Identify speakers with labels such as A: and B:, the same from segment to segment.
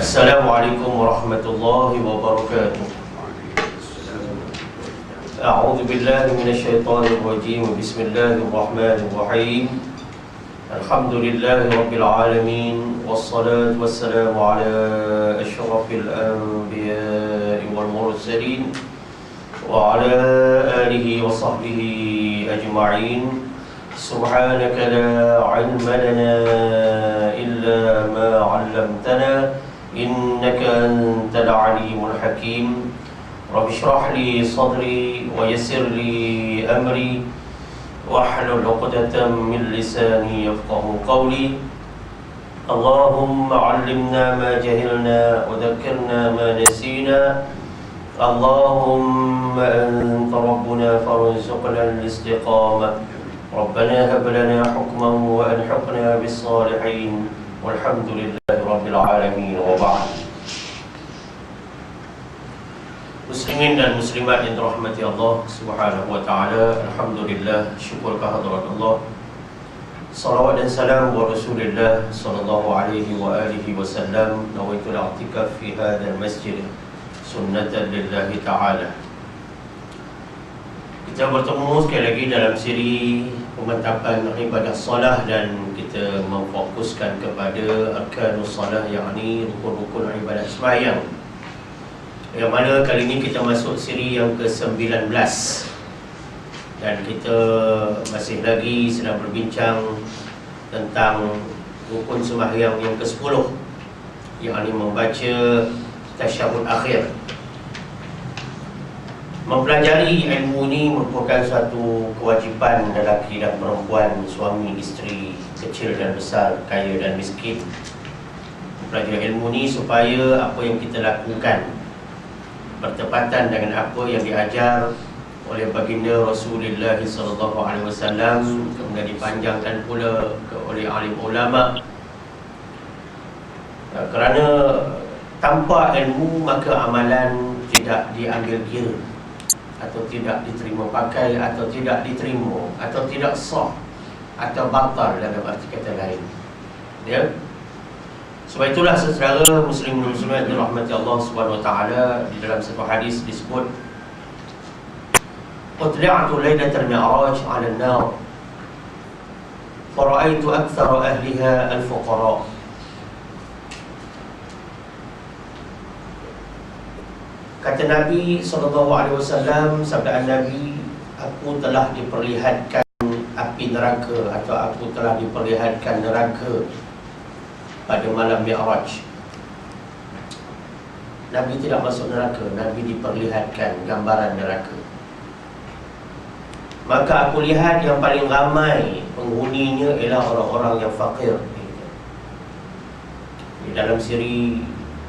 A: Assalamualaikum warahmatullahi wabarakatuh. A'udzu billahi minasyaitonir rajim. Bismillahirrahmanirrahim. Alhamdulillahi rabbil alamin, wassalatu wassalamu ala asyrafil anbiya'i wal mursalin wa ala alihi wa sahbihi ajma'in. Subhanaka la 'ilma lana illa ma 'allamtana innaka antal 'alimul hakim. Rabbi shrah li sadri wa yassir li amri wahlul 'uqdatam min lisani yafqahu qawli. Allahumma 'allimna ma jahilna wa dhakkirna ma nasina. Allahumma anta rabbuna farzuqna al-istiqamah. Rabbana hab lana hukman wa alhiqna bis salihin. Walhamdulillahi rabbil alamin wa ba'd. Muslimin dan muslimat yang dirahmati Allah Subhanahu wa taala, alhamdulillah, syukur kehadrat Allah. Salawat dan salam wa Rasulillah sallallahu alaihi wa alihi wasallam. Nawaitu al-i'tikaf fi hadzal masjid sunnatan lillahi taala. Kita bertemu sekali lagi dalam siri pemantapan ibadah salah, dan kita memfokuskan kepada arkanus salah, yakni rukun-rukun ibadah sembahyang. Yang mana kali ini kita masuk siri yang ke-19, dan kita masih lagi sedang berbincang tentang rukun sembahyang yang ke-10, yakni membaca tasyahud akhir. Mempelajari ilmu ini merupakan satu kewajipan lelaki dan perempuan, suami, isteri, kecil dan besar, kaya dan miskin. Mempelajari ilmu ini supaya apa yang kita lakukan bertepatan dengan apa yang diajar oleh baginda Rasulullah SAW, kemudian dipanjangkan pula oleh alim ulama. Kerana tanpa ilmu maka amalan tidak diambil kira, atau tidak diterima pakai, atau tidak diterima, atau tidak sah, atau batal dalam arti kata lain. Ya. Sebab itulah saudara muslim dan muslimat dirahmati Allah Subhanahu wa taala, di dalam satu hadis disebut Utla'tu lailatal mi'raj 'ala an-nar fara'aitu aktsara ahliha al-fuqara. Kata Nabi SAW, sabdaan Nabi, aku telah diperlihatkan api neraka, atau aku telah diperlihatkan neraka pada malam Mi'raj. Nabi tidak masuk neraka, Nabi diperlihatkan gambaran neraka. Maka aku lihat yang paling ramai penghuninya ialah orang-orang yang fakir. Di dalam siri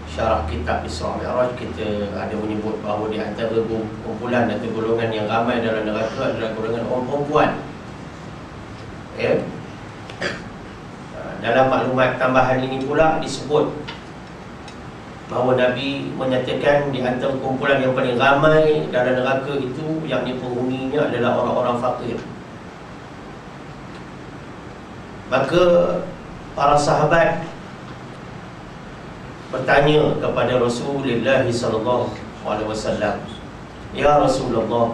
A: syarah kitab Isra Mi'raj, kita ada menyebut bahawa di antara kumpulan atau golongan yang ramai dalam neraka adalah golongan orang perempuan. Ya. Dalam maklumat tambahan ini pula disebut bahawa Nabi menyatakan di antara kumpulan yang paling ramai dalam neraka itu, yakni penghuninya adalah orang-orang fakir. Maka para sahabat bertanya kepada Rasulullah SAW, ya Rasulullah,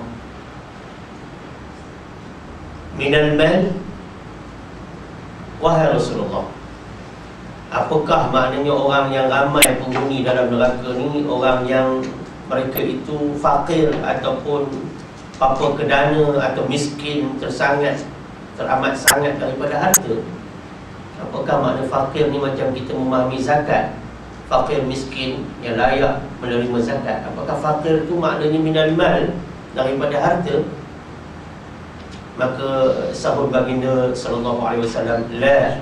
A: minal mal, wahai Rasulullah, apakah maknanya orang yang ramai penghuni dalam neraka ni, orang yang mereka itu fakir ataupun apa kedana atau miskin teramat sangat daripada harta? Apakah makna fakir ni macam kita memahami zakat, fakir miskin yang layak menerima zakat? Apakah fakir itu maknanya minal mal, daripada harta? Maka sahut baginda sallallahu alaihi wasallam, la,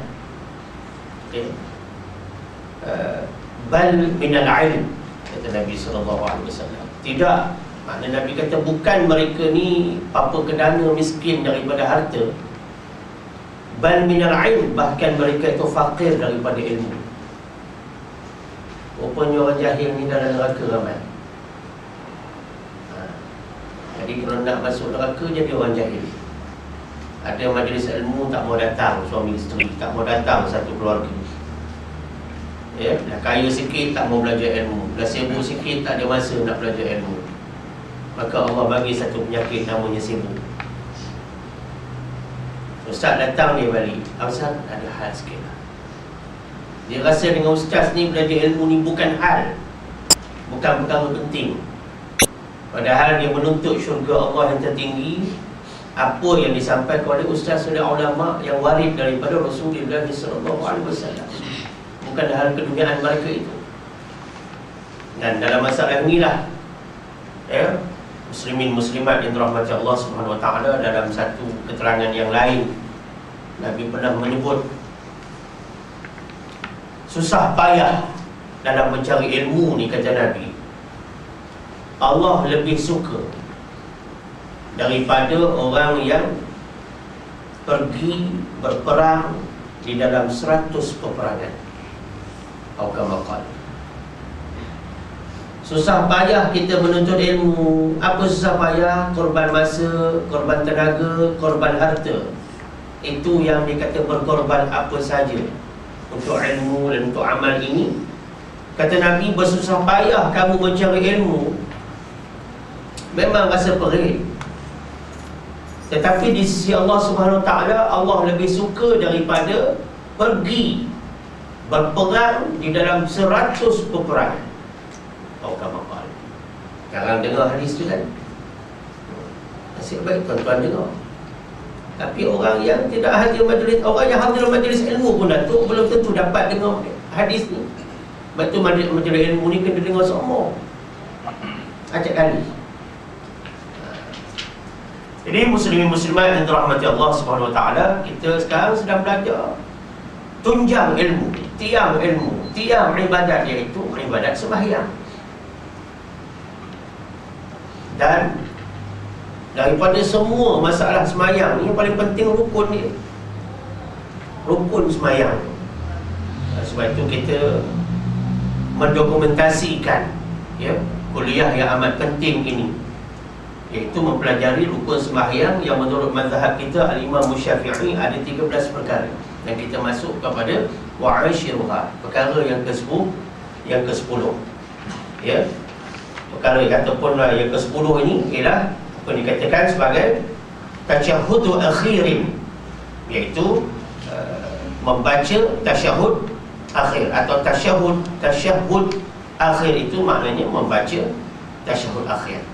A: bal minal ilm, kata Nabi sallallahu alaihi wasallam. Tidak, makna Nabi kata bukan mereka ni apa kedana miskin daripada harta, bal minal ilm, bahkan mereka itu fakir daripada ilmu. Rupanya orang jahil ni dalam neraka ramai. Jadi kalau nak masuk neraka, jadi orang jahil. Ada majlis ilmu tak mau datang, suami isteri tak mau datang satu keluarga. Ya, dah kaya sikit tak mau belajar ilmu, dah sibuk sikit tak ada masa nak belajar ilmu. Maka Allah bagi satu penyakit namanya sibuk. Ustaz datang dia balik, Ustaz ada hal sikit lah. Dia rasa dengan ustaz ni belajar ilmu ni bukan hal, bukan perkara penting. Padahal dia menuntut syurga Allah yang tertinggi. Apa yang disampaikan oleh ustaz oleh ulama yang warid daripada Rasulullah SAW, bukan hal keduniaan mereka itu. Dan dalam masalah inilah, ya, muslimin muslimat yang dirahmati Allah Subhanahu Wa Taala, dalam satu keterangan yang lain Nabi pernah menyebut susah payah dalam mencari ilmu ni, kata Nabi, Allah lebih suka daripada orang yang pergi berperang di dalam 100 peperangan. Aukamakal. Susah payah kita menuntut ilmu. Apa susah payah? Korban masa, korban tenaga, korban harta. Itu yang dikata berkorban apa saja untuk ilmu dan untuk amal ini. Kata Nabi, bersusah payah kamu mencari ilmu, memang rasa perih, tetapi di sisi Allah Subhanahu Wa Taala, Allah lebih suka daripada pergi berperang di dalam 100 peperangan. Aukamakal. Sekarang dengar hadis tu kan, nasib baik tuan-tuan dengar. Tapi orang yang tidak hadir majlis, orang yang hadir majlis ilmu pun Datuk belum tentu dapat dengar hadis ni. Sebab tu majlis ilmu ni kena dengar semua, acak kali. Jadi muslimin muslimat yang dirahmati Allah Subhanahu Wa Taala, kita sekarang sedang belajar tunjang ilmu, tiang ilmu, tiang ibadat, iaitu ibadat sembahyang. Dan daripada semua masalah sembahyang ni, yang paling penting rukun dia, rukun sembahyang. Sebab itu kita mendokumentasikan, ya, kuliah yang amat penting ini, iaitu mempelajari rukun sembahyang yang menurut mazhab kita Al-Imam Syafi'i ada 13 perkara. Dan kita masuk kepada wa'ashiruha, perkara yang ke-10, yang ke-10. Ya. Perkara ataupun yang ke-10 ini ialah apa dikatakan sebagai tasyahhudu akhirin, iaitu membaca tasyahud akhir atau tasyahud akhir, itu maknanya membaca tasyahud akhir.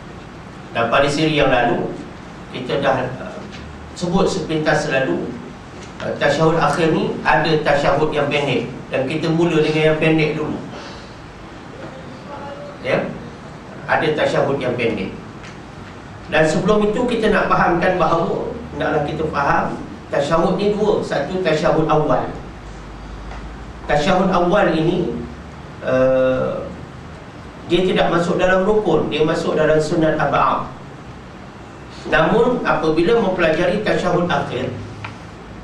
A: Dan pada siri yang lalu kita dah sebut sepintas selalu, tasyahud akhir ni ada tasyahud yang pendek, dan kita mula dengan yang pendek dulu. Ya, ada tasyahud yang pendek. Dan sebelum itu kita nak fahamkan bahawa, hendaklah kita faham tasyahud ni dua. Satu tasyahud awal. Tasyahud awal ini dia tidak masuk dalam rukun, dia masuk dalam sunat ab'ad. Namun apabila mempelajari tasyahud akhir,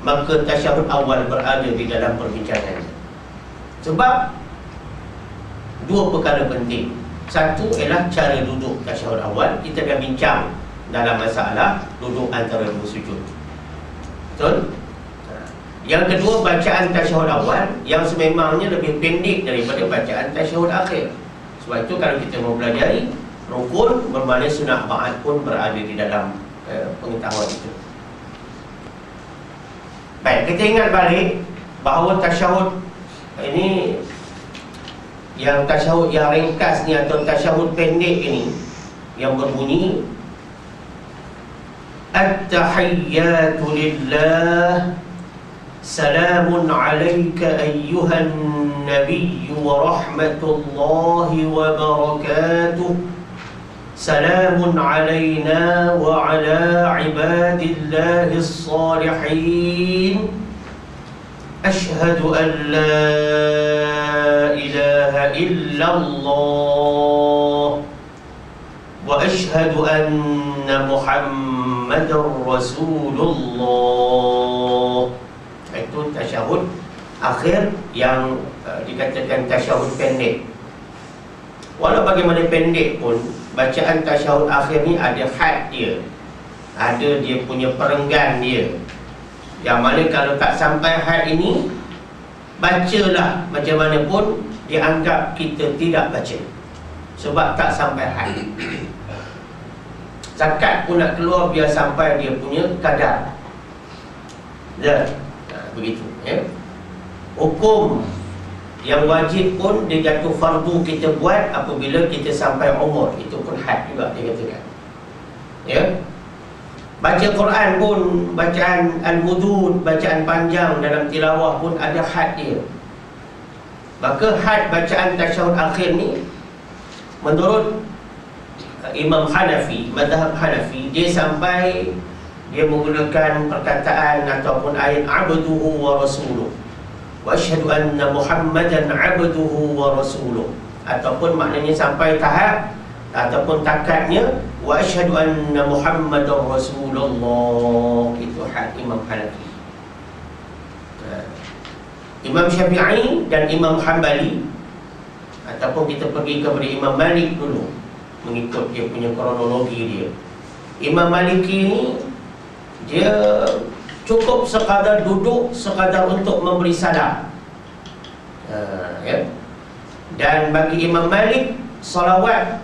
A: maka tasyahud awal berada di dalam perbincangan. Sebab dua perkara penting. Satu ialah cara duduk tasyahud awal. Kita dah bincang dalam masalah duduk antara dua sujud. Betul? Yang kedua, bacaan tasyahud awal yang sememangnya lebih pendek daripada bacaan tasyahud akhir. Sebab itu kalau kita mau pelajari rukun, bermakna sunat ba'ad pun berada di dalam pengetahuan itu. Baik, kita ingat balik bahawa tasyahud ini, yang tasyahud yang ringkas ni atau tasyahud pendek ini, yang berbunyi At-tahiyyatu lillah, salamun alayka ayyuhan nabiyyu wa rahmatullahi wa barakatuh, salamun alayna wa ala ibadillahis salihin, ashhadu an la ilaha illallah wa ashhadu anna muhammadar rasulullah. Itu tasyahud akhir yang dikatakan tasyahud pendek. Walau bagaimana pendek pun, bacaan tasyahud akhir ni ada had dia, ada dia punya perenggan dia, yang mana kalau tak sampai had ini, bacalah macam mana pun dianggap kita tidak baca sebab tak sampai had. Zakat pun nak keluar biar sampai dia punya kadar. Begitu ya. Hukum yang wajib pun dia jatuh fardu kita buat apabila kita sampai umur. Itu pun had juga dia katakan. Ya. Baca Quran pun, bacaan al-hudud, bacaan panjang dalam tilawah pun ada had dia. Maka had bacaan tasyahud akhir ni menurut Imam Hanafi, mazhab Hanafi, dia sampai dia menggunakan perkataan ataupun ayat abduhu wa rasuluh, wa asyhadu anna Muhammadan abduhu wa rasuluh, ataupun maknanya sampai tahap ataupun takatnya wa asyhadu anna Muhammadar Rasulullah. Itu had Imam Hanafi. Imam Syafi'i dan Imam Hanbali, ataupun kita pergi kepada Imam Malik dulu mengikut dia punya kronologi dia. Imam Maliki ni dia cukup sekadar duduk, sekadar untuk memberi salam. Ya. Dan bagi Imam Malik, salawat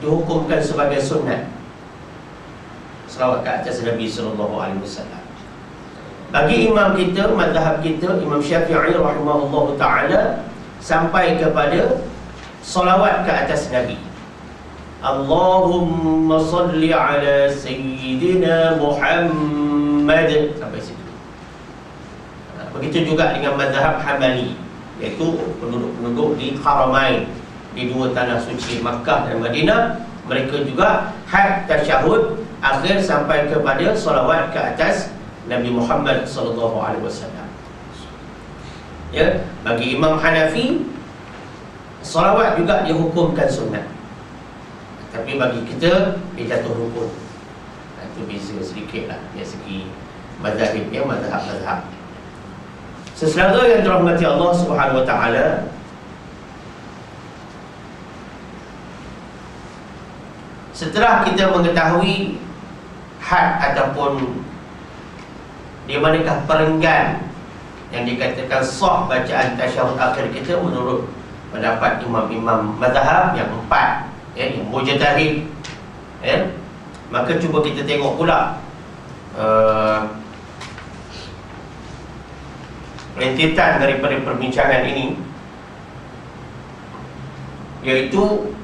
A: dihukumkan sebagai sunnah. Salawat ke atas Nabi SAW. Bagi imam kita, mazhab kita, Imam Syafi'i rahimahullah ta'ala, sampai kepada salawat ke atas Nabi. Allahumma salli ala Sayyidina Muhammad, sampai situ. Begitu juga dengan mazhab Hanbali, iaitu penduduk-penduduk di Haramain, di dua tanah suci Makkah dan Madinah. Mereka juga had tasyahud akhir sampai kepada salawat ke atas Nabi Muhammad sallallahu alaihi wasallam. Ya, bagi Imam Hanafi, salawat juga dihukumkan sunnah. Tapi bagi kita, dia jatuh rukun. Itu beza sedikit lah dari segi mazhab, ya, mazhab-mazhab. Sesaudara yang dirahmati Allah Subhanahu wa ta'ala, setelah kita mengetahui had ataupun di manakah perenggan yang dikatakan sah bacaan tasyahud akhir kita menurut pendapat imam-imam mazhab yang empat, ya, yang mujtahid, ya, maka cuba kita tengok pula rentetan daripada perbincangan ini, iaitu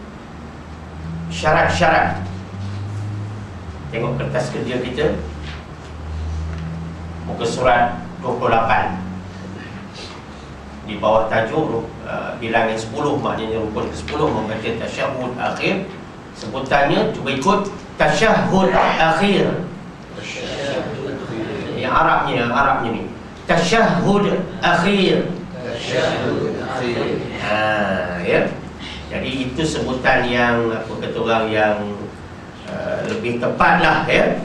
A: syarat-syarat. Tengok kertas kerja kita, muka surat 28, di bawah tajuk bilangan 10, maknanya rukun ke-10 membaca tasyahud akhir. Sebutannya cuba ikut, tasyahud akhir. Yang Arabnya ni tasyahud akhir. Ya. Jadi itu sebutan yang apa kata orang yang lebih tepat lah, ya.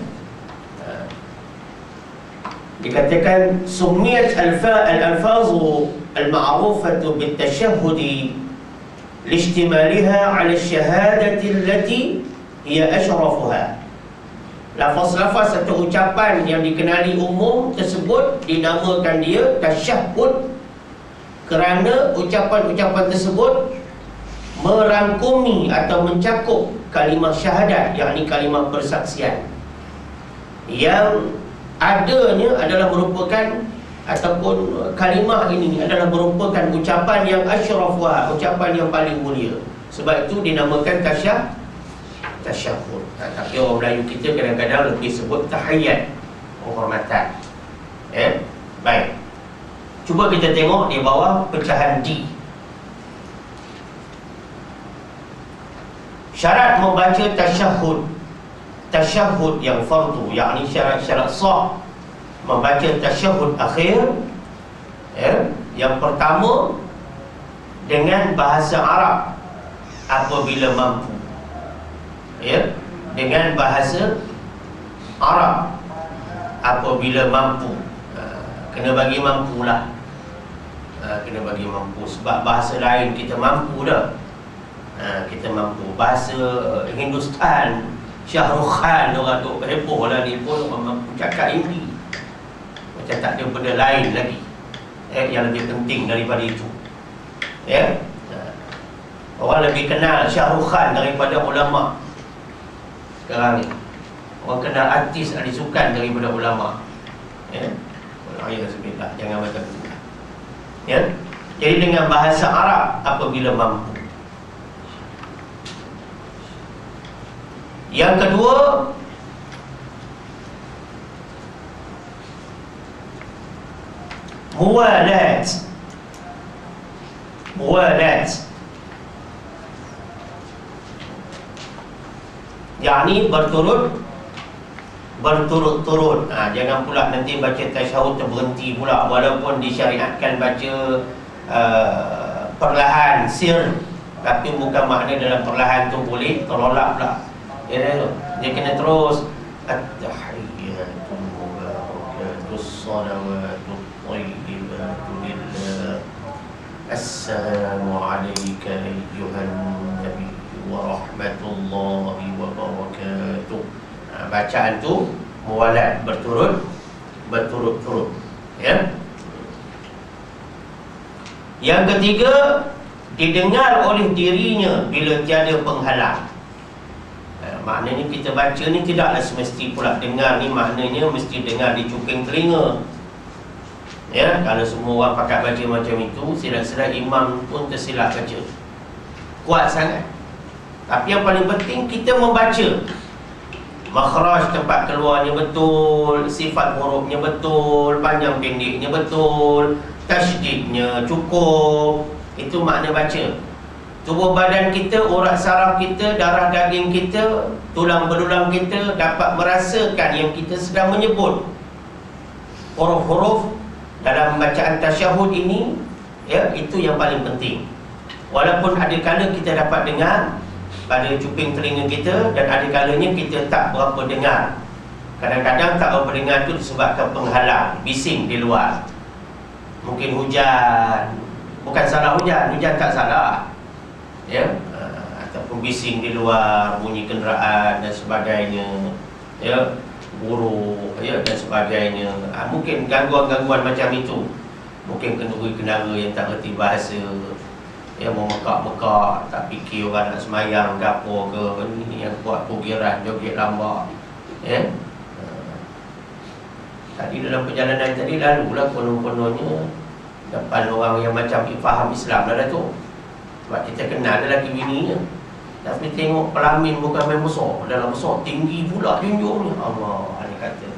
A: Dikatakan sumiyat al-alfazu al-ma'rufatu bit-tashahhudi liishtimaliha 'ala ash-shahadati allati hiya ashrafuha. Lafaz-lafaz atau ucapan yang dikenali umum tersebut dinamakan dia tasyahhud kerana ucapan-ucapan tersebut merangkumi atau mencakup kalimah syahadat, yakni kalimah persaksian, yang adanya adalah merupakan ataupun kalimah ini adalah merupakan ucapan yang asyrafah, ucapan yang paling mulia. Sebab itu dinamakan tasyahud. Tapi orang Melayu kita kadang-kadang lebih sebut tahiyat, penghormatan. Ya, baik. Cuba kita tengok di bawah pecahan D. Syarat membaca tasyahud yang fardu, yakni syarat-syarat sah membaca tasyahud akhir, ya. Yang pertama, dengan bahasa Arab apabila mampu, ya, dengan bahasa Arab apabila mampu. Kena bagi mampulah, kena bagi mampu. Sebab bahasa lain kita mampu dah. Kita mampu. Bahasa Hindustan, Shah Rukh Khan orang duk heboh lah ni pun mampu cakap Hindi. Macam tak ada benda lain lagi yang lebih penting daripada itu, ya. Orang lebih kenal Shah Rukh Khan daripada ulama sekarang ni. Orang kenal artis ahli sukan daripada ulama. Ya. Alhamdulillah, jangan macam tu. Ya. Jadi dengan bahasa Arab apabila mampu. Yang kedua, muwalat. yakni berturut-turut. Jangan pula nanti baca tasyahud terberhenti pula, walaupun disyariatkan baca perlahan sir, tapi bukan makna dalam perlahan tu boleh terlolak pula. Dia kena terus at-tahiyyatu mubarakas salawatu thayyibatu lillah assalamu alayka ayyuhan nabi wa rahmatullahi wa barakatuh. Bacaan tu muwalat, berturut-turut, ya. Yang ketiga, didengar oleh dirinya bila tiada penghalang. Maknanya kita baca ni tidaklah semesti pula dengar ni maknanya mesti dengar di cuping telinga. Ya, kalau semua orang pakat baca macam itu, silap-silap imam pun tersilap baca. Kuat sangat. Tapi yang paling penting kita membaca. Makhraj, tempat keluarnya betul, sifat hurufnya betul, panjang pendeknya betul, tasydidnya cukup. Itu makna baca. Tubuh badan kita, urat saraf kita, darah daging kita, tulang belulang kita dapat merasakan yang kita sedang menyebut. Huruf-huruf dalam bacaan tasyahud ini, ya, itu yang paling penting. Walaupun ada kala kita dapat dengar pada cuping telinga kita, dan ada kalanya kita tak berapa dengar. Kadang-kadang tak berapa dengar itu disebabkan penghalang, bising di luar. Mungkin hujan, bukan salah hujan tak salah, ya, ataupun bising di luar, bunyi kenderaan dan sebagainya, ya, buruk, ya, dan sebagainya. Mungkin gangguan-gangguan macam itu. Mungkin kenduri-kendara yang tak reti bahasa, ya, mau mekak-mekak, tak fikir orang nak semayang ke apa ke, ini yang buat pugiran, joget lambat, ya. Tadi dalam perjalanan tadi lalulah penuh-penuhnya depan orang yang macam faham Islam dah tu. Sebab kita kenal lelaki bininya, tapi tengok pelamin bukan main besar, dalam besar, tinggi pula junjungnya. Allah, dia kata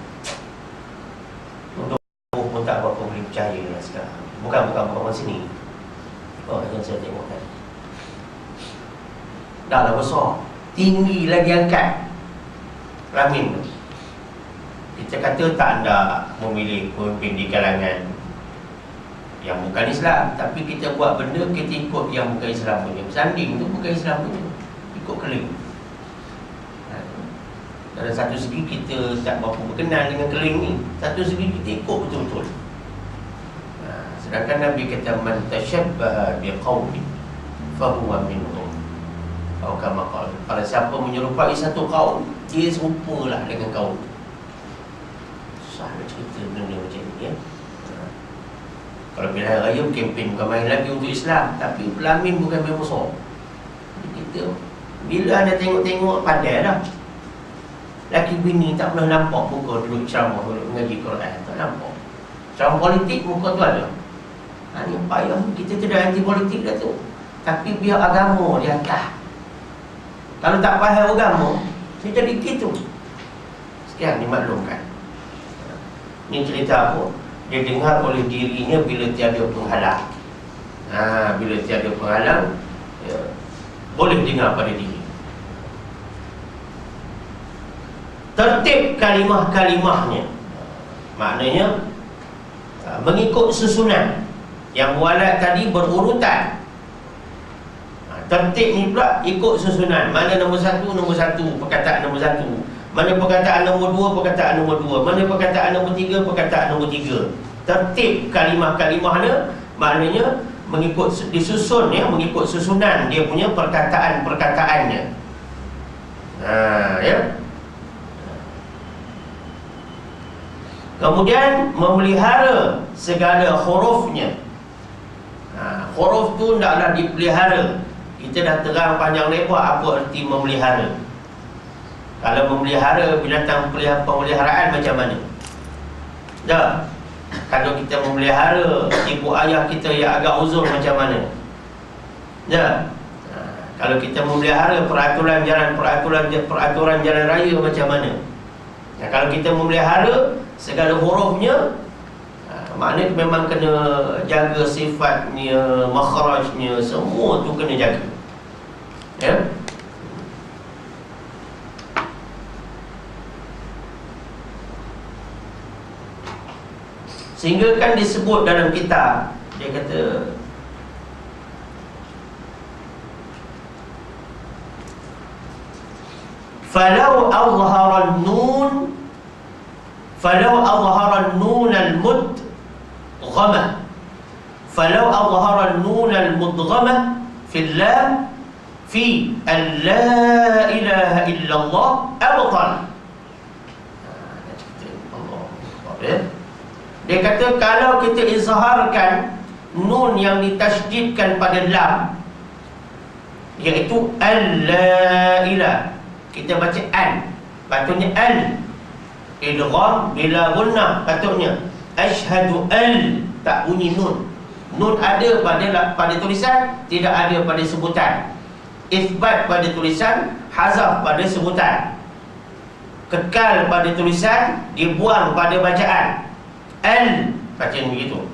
A: untuk pun tak berapa boleh percaya lah sekarang. Bukan orang sini. Yang saya tengok tadi dah lah besar, tinggi lagi angkat pelamin tu. Kita kata tak ada memilih pemimpin di kalangan yang bukan Islam, tapi kita buat benda kita ikut yang bukan Islam punya. Bersanding tu bukan Islam punya, ikut keling. Dalam satu segi kita tak berapa berkenal dengan keling ni, satu segi kita ikut betul-betul. Sedangkan Nabi kata man tashabbaha biqaumin fahuwa minhum. Kalau siapa menyerupai satu kaum, dia serupalah dengan kaum. Susah nak cerita benda macam ni, ya. Kalau pilihan raya kempen bukan main lagi untuk Islam, tapi pelamin bukan main besar. Kita bila anda tengok-tengok pandai lah. Laki bini tak pernah nampak muka duduk ceramah, duduk mengaji Quran, tak nampak. Ceramah politik muka tu ada. Ini payah, kita tidak anti politik dah tu, tapi biar agama di atas. Kalau tak faham agama, dia jadi gitu. Sekian dimaklumkan. Ini cerita apa? Dia dengar oleh dirinya bila tiada penghalang. Bila tiada penghalang, ya, boleh dengar pada diri. Tertib kalimah-kalimahnya, maknanya mengikut susunan. Yang muwalat tadi berurutan. Tertib ni pula ikut susunan. Mana nombor satu, perkataan nombor satu. Mana perkataan nombor dua, perkataan nombor dua. Mana perkataan nombor tiga, perkataan nombor tiga. Tertib kalimah-kalimahnya, maknanya mengikut disusun, ya, mengikut susunan dia punya perkataan-perkataannya. Ya. Kemudian memelihara segala hurufnya. Huruf tu hendaklah dipelihara. Kita dah terang panjang lebar apa erti memelihara. Kalau memelihara binatang pemeliharaan macam mana? Dah. Kalau kita memelihara ibu ayah kita yang agak uzur macam mana? Dah. Kalau kita memelihara peraturan jalan raya macam mana? Kalau kita memelihara segala hurufnya, maknanya memang kena jaga sifatnya, makhrajnya, semua tu kena jaga. Ya. Sehingga kan disebut dalam kitab, dia kata falau azhara an-nun al-mudghama falau azhara an-nun al-mudghama fil lam fi la ilaha illallah abtal. Dia kata kalau kita izharkan nun yang ditasydidkan pada lam, iaitu la ilah, kita baca an, patutnya al, idgham bila gunnah, patutnya asyhadu al, tak bunyi nun. Nun ada pada tulisan, tidak ada pada sebutan. Itsbat pada tulisan, hazaf pada sebutan. Kekal pada tulisan, dibuang pada bacaan. Al, bacaan begitu.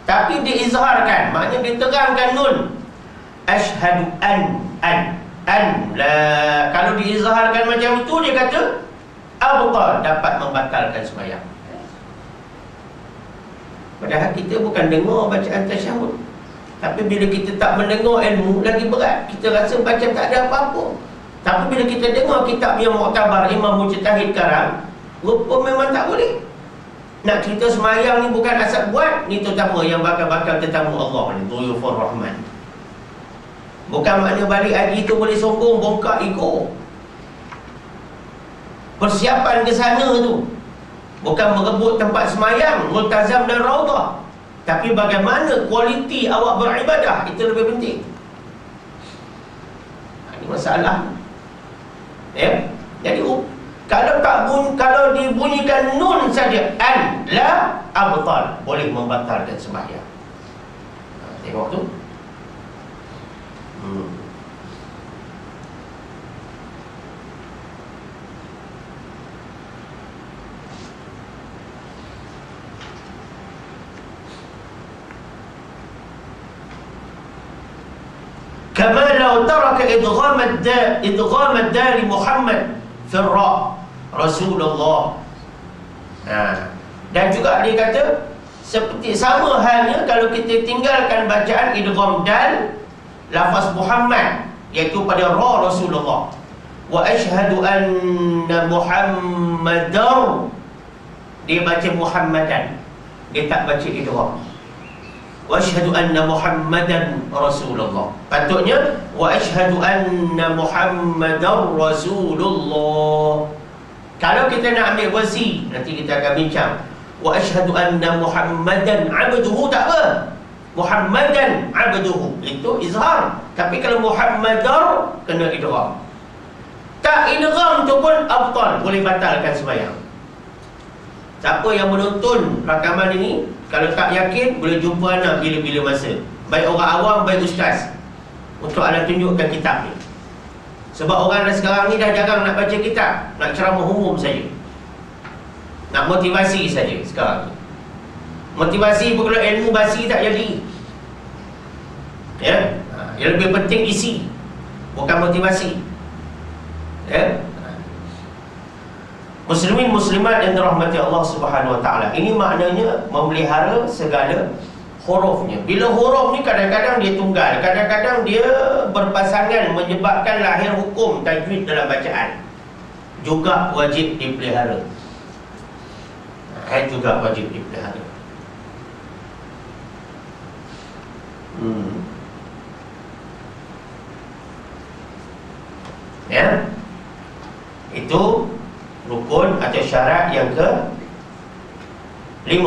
A: Tapi diizharkan, maknanya diterangkan nun. Asyhadu an la. Kalau diizharkan macam itu, dia kata abtal, dapat membatalkan sembahyang. Padahal kita bukan dengar bacaan tasyahud, tapi bila kita tak mendengar ilmu, lagi berat. Kita rasa macam tak ada apa-apa. Tapi bila kita dengar kitab yang muktabar Imam Mujtahid karang, rupa memang tak boleh. Nak cerita semayang ni bukan asal buat, ni terutama yang bakal-bakal tetamu Allah ni, Duyufur Rahman. Bukan makna balik haji tu boleh sombong, bongkak ego. Persiapan ke sana tu bukan merebut tempat semayang, multazam dan raudah, tapi bagaimana kualiti awak beribadah, itu lebih penting. Ini masalah. Ya. Jadi kalau dibunyikan nun saja, an la abtal, boleh membatalkan sembahyang. Tengok tu. Kama law taraka idgham ad-dal Muhammad fi ra Rasulullah. Dan juga dia kata seperti sama halnya kalau kita tinggalkan bacaan idgham dal lafaz Muhammad, iaitu pada ra Rasulullah. Wa asyhadu anna Muhammadar, dia baca Muhammadan, dia tak baca idgham. Wa asyhadu anna Muhammadan Rasulullah. Patutnya wa asyhadu anna Muhammadar Rasulullah. Kalau kita nak ambil wazi, nanti kita akan bincang. Wa asyhadu anna Muhammadan abduhu, tak apa. Muhammadan abduhu itu izhar. Tapi kalau Muhammadar, kena idgham. Tak idgham tu pun abtal, boleh batalkan sembahyang. Siapa yang menonton rakaman ini, kalau tak yakin, boleh jumpa anak bila-bila masa, baik orang awam, baik ustaz, untuk anak tunjukkan kitab ni. Sebab orang sekarang ni dah jarang nak baca kitab, nak ceramah umum saja, nak motivasi saja sekarang ni. Motivasi pun kalau ilmu basi tak jadi. Ya, yang lebih penting isi, bukan motivasi. Ya. Muslimin muslimat yang dirahmati Allah Subhanahu wa taala, ini maknanya memelihara segala hurufnya. Bila huruf ni kadang-kadang dia tunggal, kadang-kadang dia berpasangan, menyebabkan lahir hukum tajwid dalam bacaan, juga wajib dipelihara. Juga wajib dipelihara. Ya, itu rukun atau syarat yang ke-5.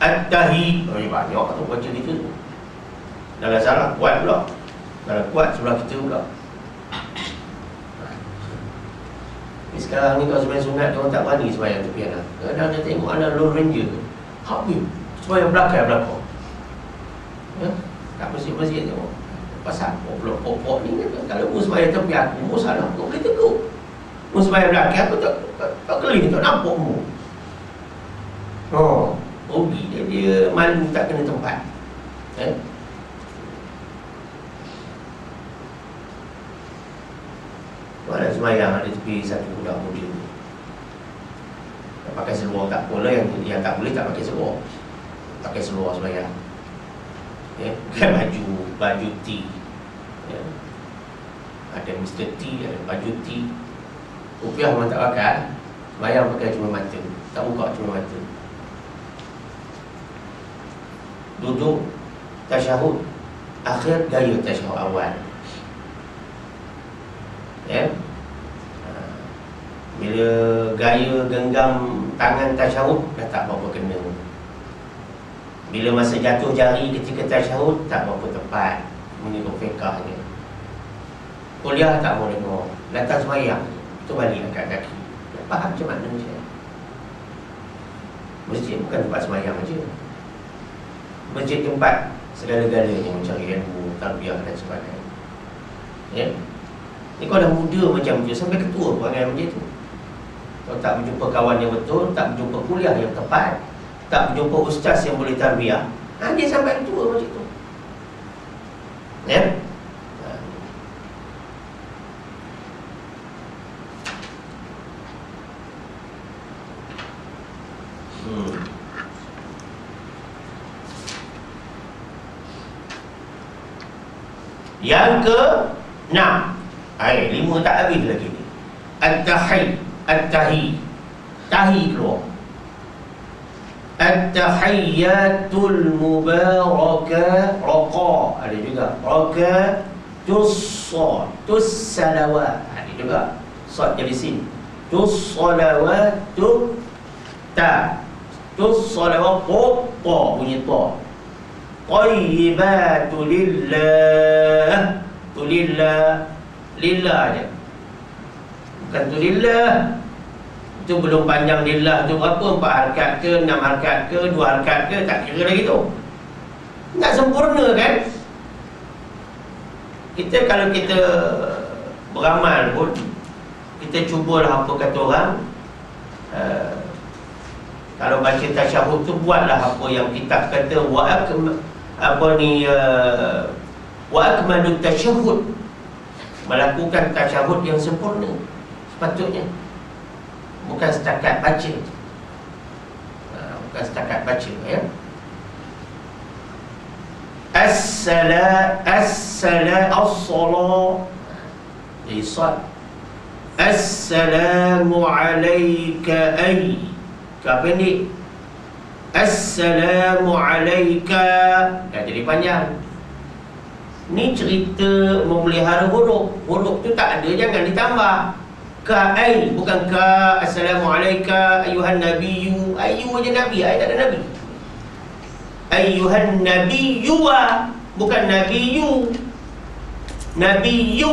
A: At-tahi. Banyak tu baca gitu. Dalam salah kuat pula. Kalau kuat sebelah kita pula. Sekarang ni kalau sembahyang sunat dia orang tak berani sembahyang tepi anak. Kadang dia tengok anak Lone Ranger habis sembahyang belakang. Ya? Tak bersih-bersih tengok. Pasal pokok ni kalau mu sembahyang tepi aku, mu salah, aku boleh tegur. Mu sembahyang belakang aku tak keliling, tak nampak mu. Rugi dia malu tak kena tempat. Ada sembahyang ada tepi satu budak muda ni. Pakai seluar tak boleh, yang tak boleh tak pakai seluar. Pakai seluar sembahyang. Bukan baju T. Ada Mr. T, ada baju T. Rupiah memang tak pakai. Sembahyang pakai cuma mata. Tak buka cuma mata. Duduk tasyahud akhir, gaya tasyahud awal. Bila gaya genggam tangan tasyahud dah tak berapa kena. Bila masa jatuh jari ketika tasyahud tak berapa tepat. Mengikut fiqahnya. Kuliah tak mau dengar. Datang sembahyang tu balik angkat kaki. Faham macam mana ni saya? Masjid bukan tempat sembahyang saja. Masjid tempat segala-galanya mencari ilmu, tarbiyah dan sebagainya. Ni kau dah muda macam tu, sampai ketua perangai macam tu. Kau tak berjumpa kawan yang betul, tak berjumpa kuliah yang tepat, tak berjumpa ustaz yang boleh tarbiyah, dia sampai ketua macam tu. Yang ke-6. 5 tak habis lagi ni. At-tahi. Tahi keluar. At-tahiyyatul mubarakah. Raqa ada juga. Raqa tus-sad. Tus-salawat ada juga. Sad jadi sin. Tus-salawatu ta. Tus-salawat ta bunyi ta. Tayyibatu lillah. Tu lillah. Lillah je. Bukan tu lillah. Itu belum panjang lillah tu berapa? 4 harakat ke, 6 harakat ke, 2 harakat ke, tak kira lagi tu. Tak sempurna kan? Kita kalau kita beramal pun, kita cubalah apa kata orang, kalau baca tasyahud tu buatlah apa yang kitab kata wa akmalut tasyahud, melakukan tasyahud yang sempurna sepatutnya, bukan setakat baca. Bukan setakat baca ya. As-salat jadi sad. Assalamu alayka ay pendek. Assalamu alayka dah jadi panjang. Ni cerita memelihara huruf. Huruf tu tak ada, jangan ditambah. Ka ai, bukan ka. Assalamu alayka ayuhan nabiyyu. Ayu je nabi, ai tak ada nabi. Ayuhan nabiyyu, bukan nabiyyu. Nabiyyu.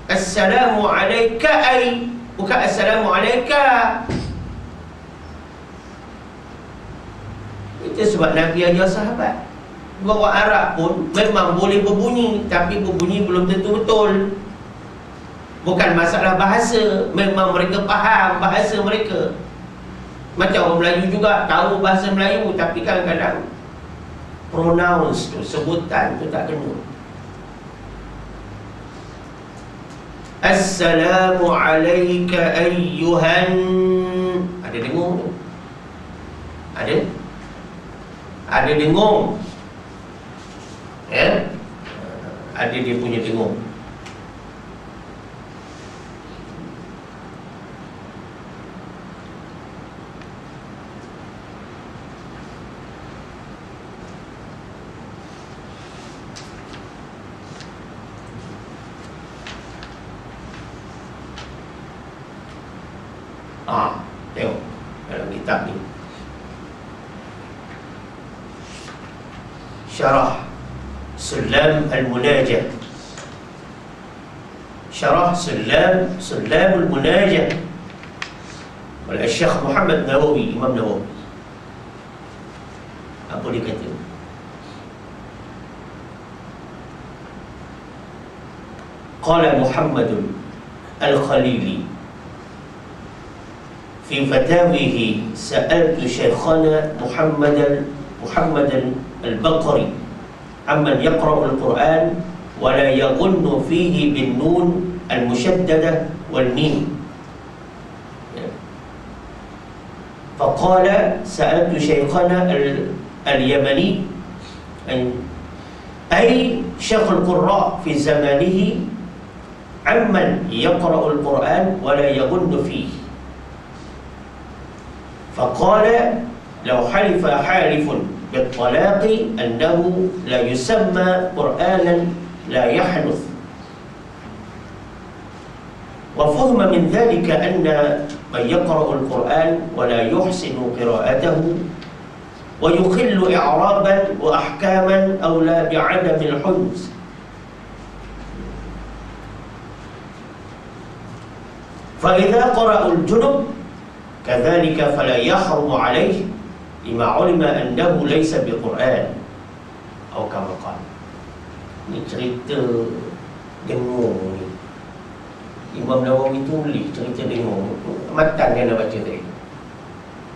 A: Assalamu alayka ai, bukan assalamu alayka. Itu sebab Nabi ajar sahabat bahawa Arab pun memang boleh berbunyi, tapi berbunyi belum tentu betul. Bukan masalah bahasa, memang mereka faham bahasa mereka. Macam orang Melayu juga tahu bahasa Melayu, tapi kadang-kadang pronounce tu, sebutan tu tak kena. Assalamu alayka ayyuhan. Ada dengung tu? Ada dengung. Ada dia punya dengung. Tengok dalam kitab ni. syarah Sulam Al-Munajah, syarah Sulam Al-Munajah oleh Syekh Muhammad Nawawi, Imam Nawawi. Apa dia kata? Qala Muhammadun Al-Khalili fi fatawihi sa'altu Syekhana Muhammadan Al-Baqari amman yaqra'u al-Quran wa la yaghunnu fihi bin nun al-mushaddadah wal mim. Faqala sa'altu Syekhana al-Yamani ay Syekh al-Qurra fi zamanihi amman yaqra'u al-Quran wa la yaghunnu fihi. Faqala law halifa halifun بالطلاق أنه لا يسمى قرآنا لا يحدث. وفهم من ذلك أن من يقرأ القرآن ولا يحسن قراءته ويخل إعرابا وأحكاما أولى بعدم الحدث. فإذا قرأ الجنب كذلك فلا يحرم عليه lima ulima annahu laysa biquran atau kama qala. Ini cerita dengung ni. Imam Nawawi tulis cerita dengung. Matan yang nak baca tadi.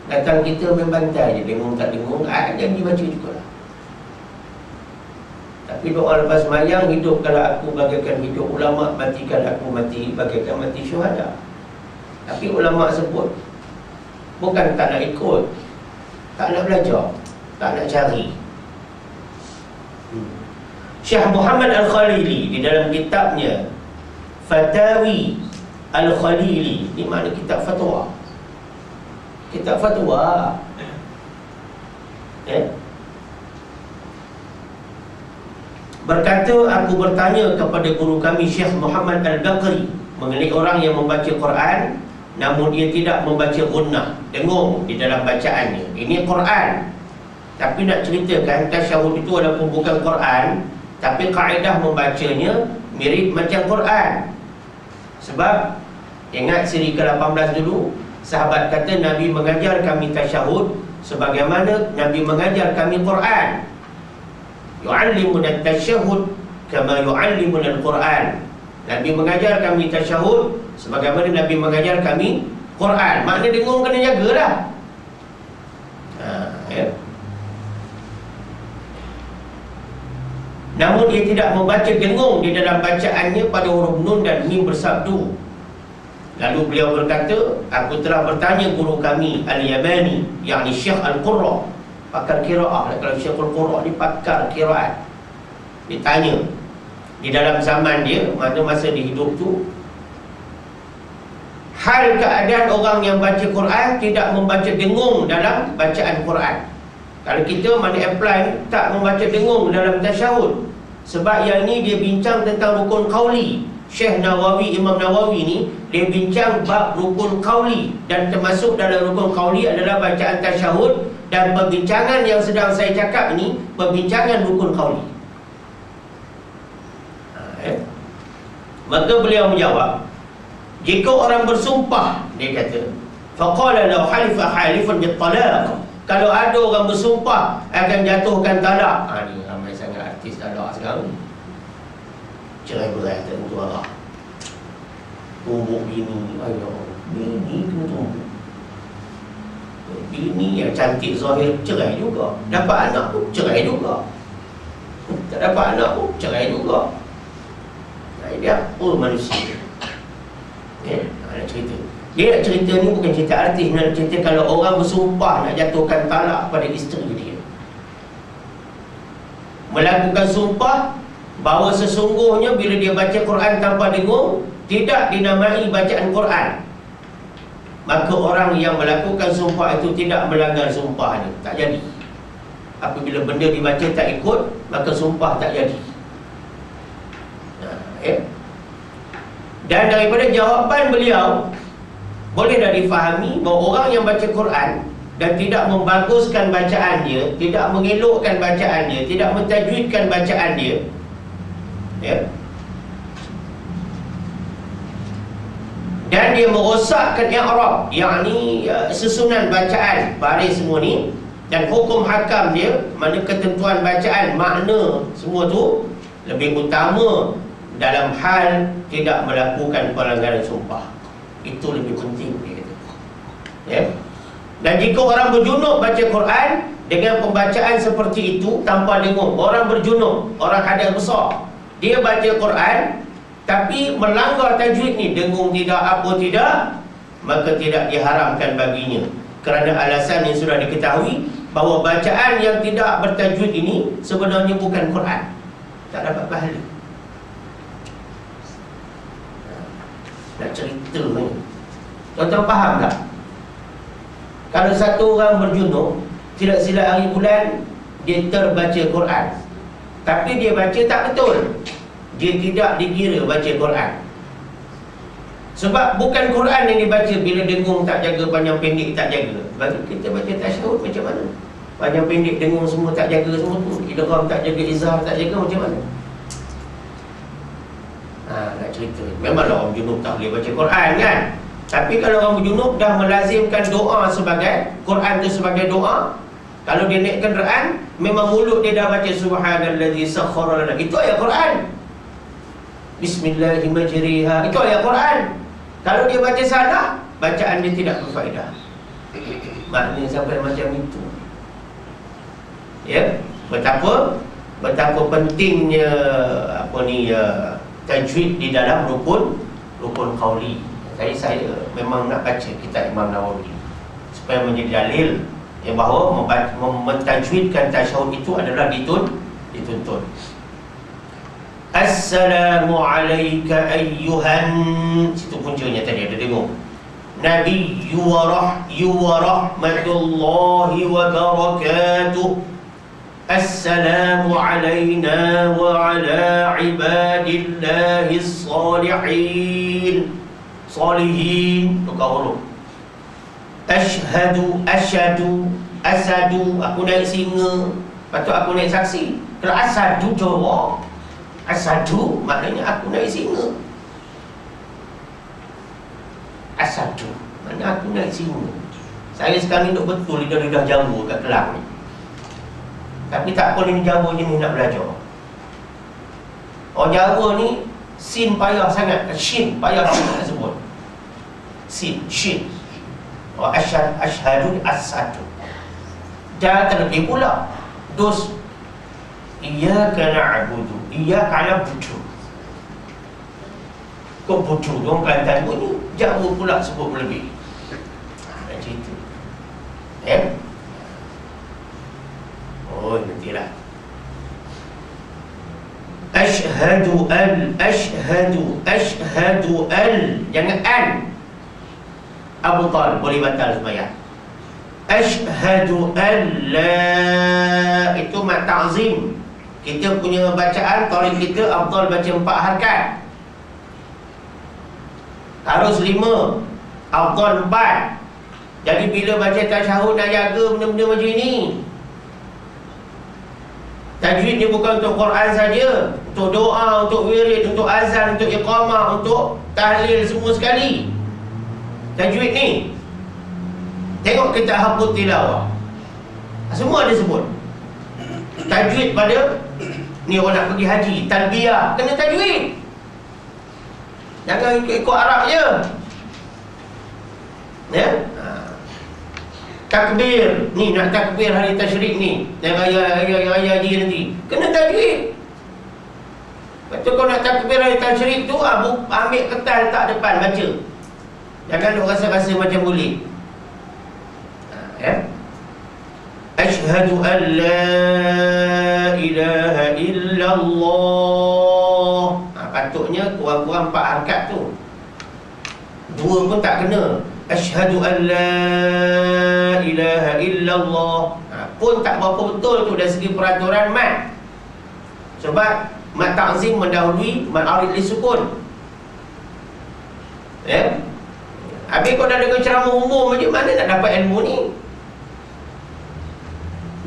A: Datang kita membantai je, dengung tak dengung, jangan dibaca jugalah. Tapi doa lepas sembahyang, hidup kalau aku bagaikan hidup ulama, matikan aku mati bagaikan mati syuhada. Tapi ulama sebut bukan tak nak ikut, tak nak belajar, tak nak cari. Syekh Muhammad Al-Khalili di dalam kitabnya Fatawi Al-Khalili, ini makna kitab fatwa. Kitab fatwa. Berkata, aku bertanya kepada guru kami Syekh Muhammad Al-Baqari mengenai orang yang membaca Quran namun dia tidak membaca gunnah, dengung di dalam bacaannya. Ini Quran, tapi nak ceritakan tasyahud itu walaupun bukan Quran, tapi kaedah membacanya mirip macam Quran. Sebab ingat siri ke-18 dulu, sahabat kata Nabi mengajar kami tasyahud sebagaimana Nabi mengajar kami Quran. Yu'allimuna tasyahud kama yu'allimuna al-Quran. Nabi mengajar kami tasyahud sebagaimana Nabi mengajar kami Quran. Makna dengung kena jagalah. Namun dia tidak membaca dengung di dalam bacaannya pada huruf nun dan mim bersabdu. Lalu beliau berkata, aku telah bertanya guru kami Al-Yamani, yakni Syekh Al-Qurra, pakar qiraah. Kalau Syekh Al-Qurra ni pakar qiraat, ditanya di dalam zaman dia, mana masa dia hidup tu, hal keadaan orang yang baca Quran tidak membaca dengung dalam bacaan Quran. Kalau kita mana apply tak membaca dengung dalam tasyahud. Sebab yang ni dia bincang tentang rukun qauli. Syekh Nawawi, Imam Nawawi ni dia bincang bab rukun qauli, dan termasuk dalam rukun qauli adalah bacaan tasyahud. Dan perbincangan yang sedang saya cakap ni perbincangan rukun qauli. Maka beliau menjawab, jika orang bersumpah, dia kata, faqala law halifa halifun bit-talaq, kalau ada orang bersumpah akan jatuhkan talak. Ni ramai sangat artis talak sekarang. Cerai berai tak tentu arah. Tumbuk bini, ayo, bini kena tumbuk. Bini yang cantik zahir cerai juga. Dapat anak pun cerai juga. Tak dapat anak pun cerai juga. Dia apa manusia? Nak cerita. Dia nak cerita ni bukan cerita artis, nak cerita kalau orang bersumpah nak jatuhkan talak pada isteri dia, melakukan sumpah bahawa sesungguhnya bila dia baca Quran tanpa dengung tidak dinamai bacaan Quran, maka orang yang melakukan sumpah itu tidak melanggar sumpahnya, tak jadi. Apabila benda dibaca tak ikut, maka sumpah tak jadi. Dan daripada jawapan beliau boleh dah difahami bahawa orang yang baca Quran dan tidak membaguskan bacaan dia, tidak mengelokkan bacaan dia, tidak mentajwidkan bacaan dia, ya, dan dia merosakkan i'rab, yakni susunan bacaan, baris semua ni, dan hukum hakam dia, mana ketentuan bacaan, makna semua tu lebih utama dalam hal tidak melakukan pelanggaran sumpah. Itu lebih penting, dia kata, ya. Dan jika orang berjunub baca Quran dengan pembacaan seperti itu tanpa dengung, orang berjunub, orang hadas besar, dia baca Quran tapi melanggar tajwid ni, dengung tidak, apa tidak, maka tidak diharamkan baginya, kerana alasan yang sudah diketahui bahawa bacaan yang tidak bertajwid ini sebenarnya bukan Quran, tak dapat pahala. Nak cerita ni, tuan-tuan faham tak? Kalau satu orang berjunub, tidak silap hari bulan dia terbaca Quran, tapi dia baca tak betul, dia tidak dikira baca Quran. Sebab bukan Quran yang dibaca. Bila dengung tak jaga, panjang pendek tak jaga. Bagi kita baca tasyahud macam mana? Panjang pendek, dengung semua tak jaga, semua tu, idgham tak jaga, izhar tak jaga, macam mana? Nak cerita, memanglah orang junub tak boleh baca Quran kan. Tapi kalau orang berjunub dah melazimkan doa sebagai Quran tu sebagai doa, kalau dia naik kenderaan, memang mulut dia dah baca subhanallazi sakhkhara lana, itu ayat Quran. Bismillahirrahmanirrahim, itu ayat Quran. Kalau dia baca salah, bacaan dia tidak berfaedah. Maknanya sampai macam itu, ya. Betapa pentingnya tajwid di dalam rukun qauli. Tadi saya memang nak baca kitab Imam Nawawi supaya menjadi dalil yang bahawa mentajwidkan tasyahud itu adalah dituntut. Assalamu alayka ayyuhan, situ puncanya tadi ada dengung. Nabiyyu wa rahmatullahi wa barakatuh. Assalamu alayna wa ala ibadillahis salihin. Tukar huruf. Ashhadu, asadu, aku naik singa, patut aku naik saksi. Kalau asadu jorok, asadu maknanya aku naik singa. Asadu maknanya aku naik singa. Saya sekarang ni duduk betul lidah-lidah Jawa kat Kelang ni, tapi tak boleh ni Jawa jenis nak belajar. Orang Jawa ni sin payah sangat, shin payah sangat nak sebut. Sin, shin. Ashhadu, asadu. Jangan terlebih pula dos iyyaka na'budu, iyyaka na'budu. Kau bodoh, orang Kelantan pun ni Jawa pula sebut berlebih. Macam itu, ya. Oh, nantilah. Ashhadu al, jangan an. Abtal boleh batal sembahyang. Ashhadu an la, itu mat ta'zim. Kita punya bacaan tarik kita abtal baca 4 harakat, harus 5, abtal 4. Jadi bila baca tasyahud nak jaga benda-benda macam ini. Tajwid ni bukan untuk Quran saja, untuk doa, untuk wirid, untuk azan, untuk iqamah, untuk tahlil, semua sekali. Tajwid ni, tengok kita hafuz tilawah, semua ada sebut tajwid. Pada ni orang nak pergi haji, talbiyah kena tajwid. Jangan ikut Arab je, ya. Takbir ni, nak takbir hari tasyrik ni, yang raya haji nanti, kena tajwid. Betul, kau nak takbir hari tasyrik tu, ambil kertas letak depan, baca. Jangan duk rasa-rasa macam boleh, ya. Ashhadu an la ilaha illallah. Patutnya kurang-kurang 4 harakat tu, 2 pun tak kena. Ashhadu an la ilaha illallah pun tak berapa betul tu dari segi peraturan mat. Sebab mat ta'zim mendahului mat arid li sukun, ya. Habis kau dah dengar ceramah umum macam mana nak dapat ilmu ni?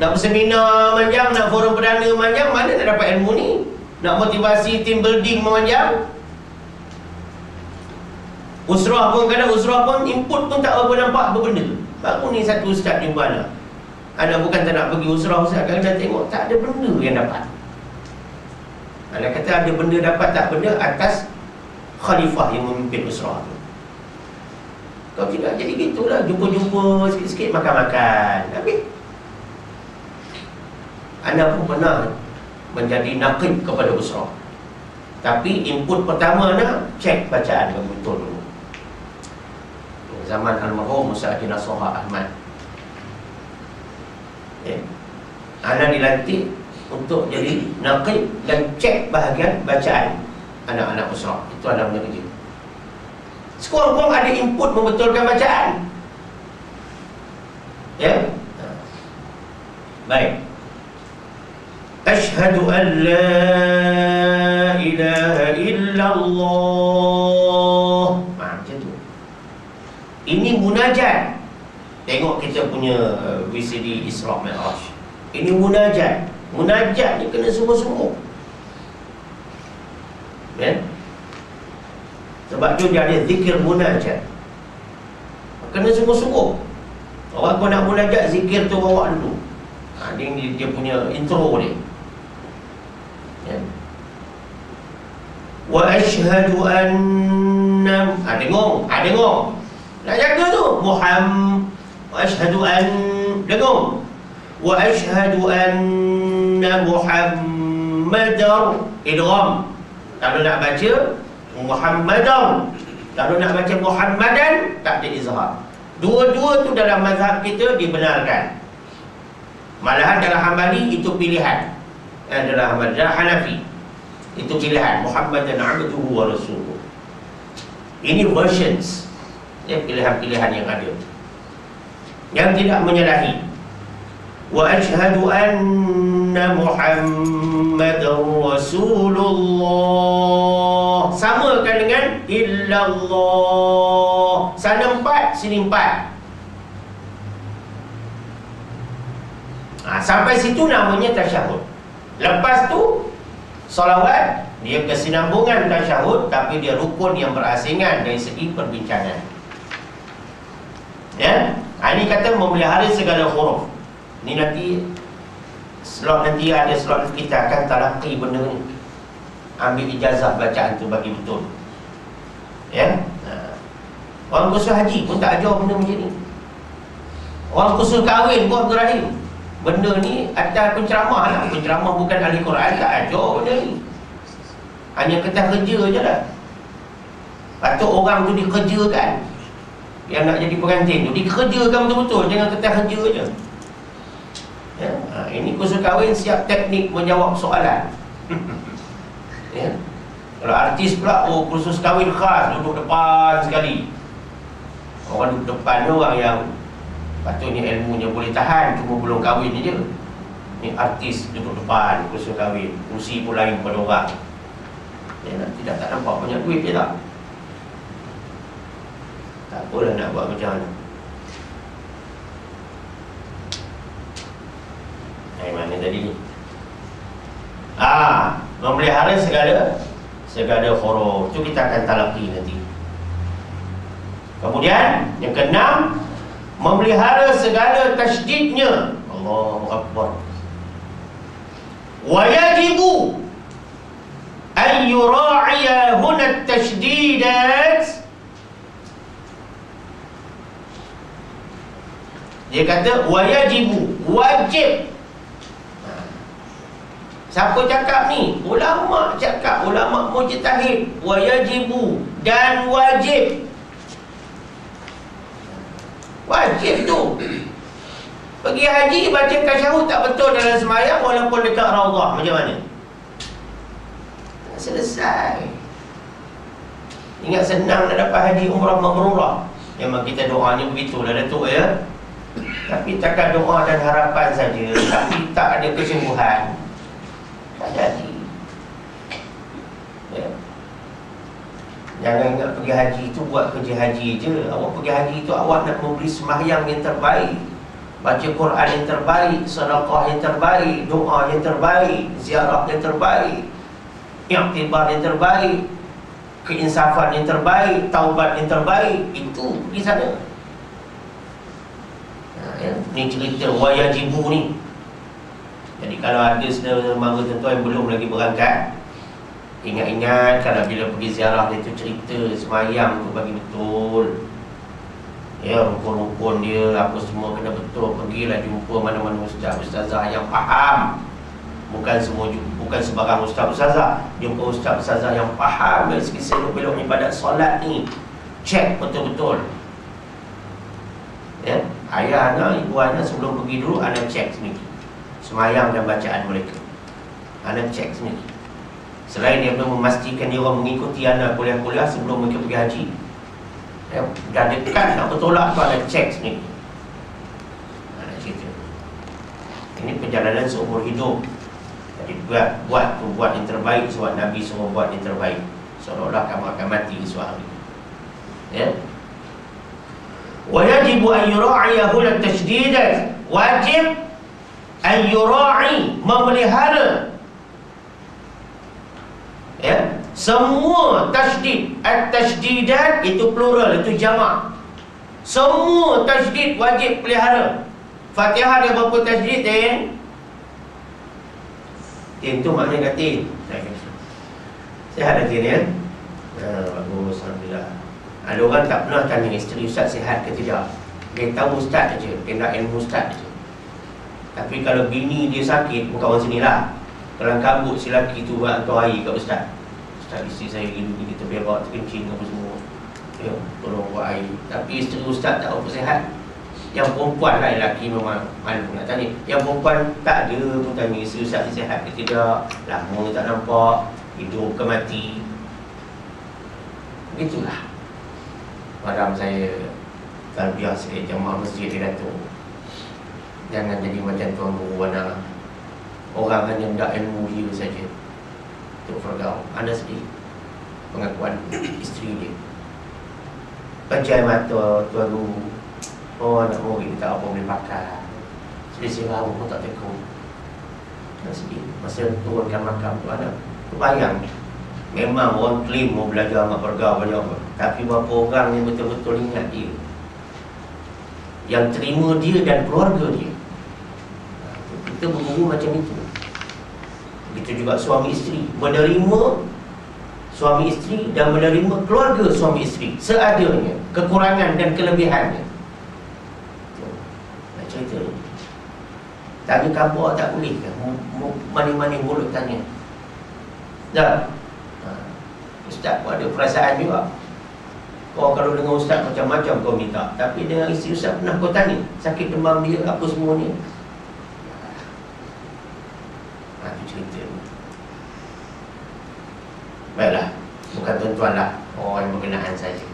A: Nak berseminar manjang, nak forum perdana manjang, mana nak dapat ilmu ni? Nak motivasi team building memanjang. Usrah pun, kadang usrah pun input pun tak apa nampak apa benda. Baru ni satu ustaz jumpa anak bukan tak nak pergi usrah ustaz, kadang tengok tak ada benda yang dapat. Anak kata ada benda dapat tak benda atas khalifah yang memimpin usrah tu. Kau tidak jadi gitulah, jumpa-jumpa sikit-sikit, makan-makan. Habis anak pun pernah menjadi naqib kepada usrah. Tapi input pertama anak, cek bacaan yang betul dulu. Zaman almarhum Musa Haji Nasuha Ahmad, anak dilantik untuk jadi naqib dan cek bahagian bacaan anak-anak usrah. Itu anak punya kerja. Sekurang-kurang ada input membetulkan bacaan. Ya. Baik. Asyhadu an la ilaha illallah. Macam tu. Ini munajat. Tengok kita punya VCD Isra Mi'raj. Ini munajat. Munajat ni kena sungguh-sungguh. Ya. Sebab tu dia ada zikir munajat. Kena sungguh-sungguh. Orang kau nak munajat, zikir tu bawa dulu. Dia punya intro dia. Ya. Wa asyhadu anna, dengung. Nak jaga tu Muhammad. Wa asyhadu an, dengung. Wa asyhadu anna Muhammadar, idgham. Kalau nak baca Muhammadan, kalau nak baca Muhammadan, tak ada izhar. Dua-dua tu dalam mazhab kita dibenarkan. Malahan dalam Hambali itu pilihan. Dalam Hambali, dalam Hanafi itu pilihan. Muhammadan abduhu wa rasuluhu. Ini versions, ya, pilihan-pilihan yang ada, yang tidak menyalahi. Wa asyhadu anna Muhammadar Rasulullah. Samakan dengan illallah. Sana 4, sini 4. Sampai situ namanya tasyahud. Lepas tu solawat, dia kesinambungan tasyahud, tapi dia rukun yang berasingan dari segi perbincangan. Ya, ini kata memelihara segala huruf. Ni nanti slot, nanti ada slot kita akan talaqi benda ni. Ambil ijazah bacaan tu bagi betul. Ya. Orang kursus haji pun tak ajar benda macam ni. Orang kursus kahwin pun Abdul Rahim, benda ni ada penceramah lah. Penceramah bukan ahli Quran, tak ajar benda ni. Hanya ketah kerja je lah. Patut orang tu dikerjakan. Yang nak jadi pengantin tu dikerjakan betul-betul, jangan ketah kerja je. Ya, ini kursus kahwin siap teknik menjawab soalan. Ya. Kalau artis pula, kursus kahwin khas, duduk depan sekali. Orang duduk depan ni orang yang patutnya ilmunya boleh tahan, cuma belum kahwin je. Ni artis duduk depan kursus kahwin, kursi pun lain pada orang. Ya, tidak tak nampak banyak duit je tak? Tak apalah nak buat macam mana. Mana tadi ni? Memelihara segala huruf. Itu kita akan talaqi nanti. Kemudian yang keenam, memelihara segala tasydidnya. Allahu Akbar. Wa yajibu an yura'iya huna at-tashdidat. Dia kata wa yajibu, wajib. Siapa cakap ni? Ulama cakap, ulama mujtahid. Wa yajibu, dan wajib. Wajib tu. Pergi haji baca tasyahud tak betul dalam sembahyang walaupun dekat raudhah, macam mana? Selesai. Ingat senang nak dapat haji umrah mabrurah. Memang kita doa ni begitulah Datuk ya. Tapi takat doa dan harapan saja, tapi tak ada kesungguhan, tak jadi. Ya. Jangan ingat pergi haji itu buat kerja haji je. Awak pergi haji itu awak nak memberi sembahyang yang terbaik. baca Quran yang terbaik, sedekah yang terbaik, doa yang terbaik, ziarah yang terbaik, iktibar yang terbaik, keinsafan yang terbaik, taubat yang terbaik, itu di sana. Ya, ni cerita wayajibu ni. Jadi kalau ada saudara-saudara tuan yang belum lagi berangkat, ingat-ingat kalau bila pergi ziarah dia tu cerita semayang tu bagi betul. Ya, rukun-rukun dia apa semua kena betul. Pergilah jumpa mana-mana ustaz-ustazah yang faham. Bukan sebarang ustaz-ustazah. Jumpa ustaz-ustazah yang faham dari segi selok-belok ibadat solat ni. Cek betul-betul. Ya, ayah anak, ibu anak sebelum pergi dulu anak cek sendiri semayang dan bacaan mereka. Anak cek sendiri. Selain dia memastikan dia orang mengikuti anak kuliah-kuliah sebelum mereka pergi haji. Ya, dah dekat nak bertolak tu ada cek sendiri. Ada cerita. Ini perjalanan seumur hidup. Jadi buat yang terbaik sebab Nabi suruh buat yang terbaik. Seolah-olah kamu akan mati suatu hari. Ya. Wa yajibu an yura'iyahu at-tashdid. Wajib an yura'i, memelihara. Ya. Semua tasydid, at-tashdidat itu plural, itu jamak. Semua tasydid wajib pelihara. Fatihah ada berapa tasydid, Tin? Tin tu maknanya Tin. Sihat Tin ya? Bagus, Alhamdulillah. Ada orang tak pernah tanya isteri ustaz sihat ke tidak. Dia tahu ustaz saja, dia nak ilmu ustaz saja. Tapi kalau bini dia sakit, bukan orang sini lah. Kalau kabut si lelaki tu buat hantar air kat ustaz. Ustaz, isteri saya gini-gini terberak, terkencing apa semua. Ya, tolong buat air. Tapi isteri ustaz tak apa sihat. Yang perempuan lah, lelaki memang malu nak tanya. Yang perempuan tak ada pun tanya isteri ustaz sihat ke tidak. Lama tak nampak, hidup ke mati. Begitulah madam saya tarbiyah sebagai jemaah masjid dia kata, jangan jadi macam tuan guru anak. Orang hanya hendak ilmu dia saja. Tok Fargau, anda sedih pengakuan isteri dia. Pejai mata tuan guru. Oh, anak murid tak apa boleh pakai. Selisih baru pun tak tegur. Anda sedih. Masa turunkan makam tu anak, bayang. Memang orang klaim mau belajar amat Fargau banyak, tapi berapa orang yang betul-betul ingat dia, yang terima dia dan keluarga dia. Kita berguru macam itu. Begitu juga suami isteri, menerima suami isteri dan menerima keluarga suami isteri seadanya, kekurangan dan kelebihannya. Nak cerita ni, tanya khabar tak boleh ke? Mana-mana mulut tanya. Dah. Ustaz pun ada perasaan juga. Kau kalau dengan ustaz macam-macam kau minta, tapi dengan isteri ustaz pernah kau tanya sakit demam dia apa semuanya? Itu cerita. Baiklah, bukan tuan-tuan lah, orang yang berkenaan saja.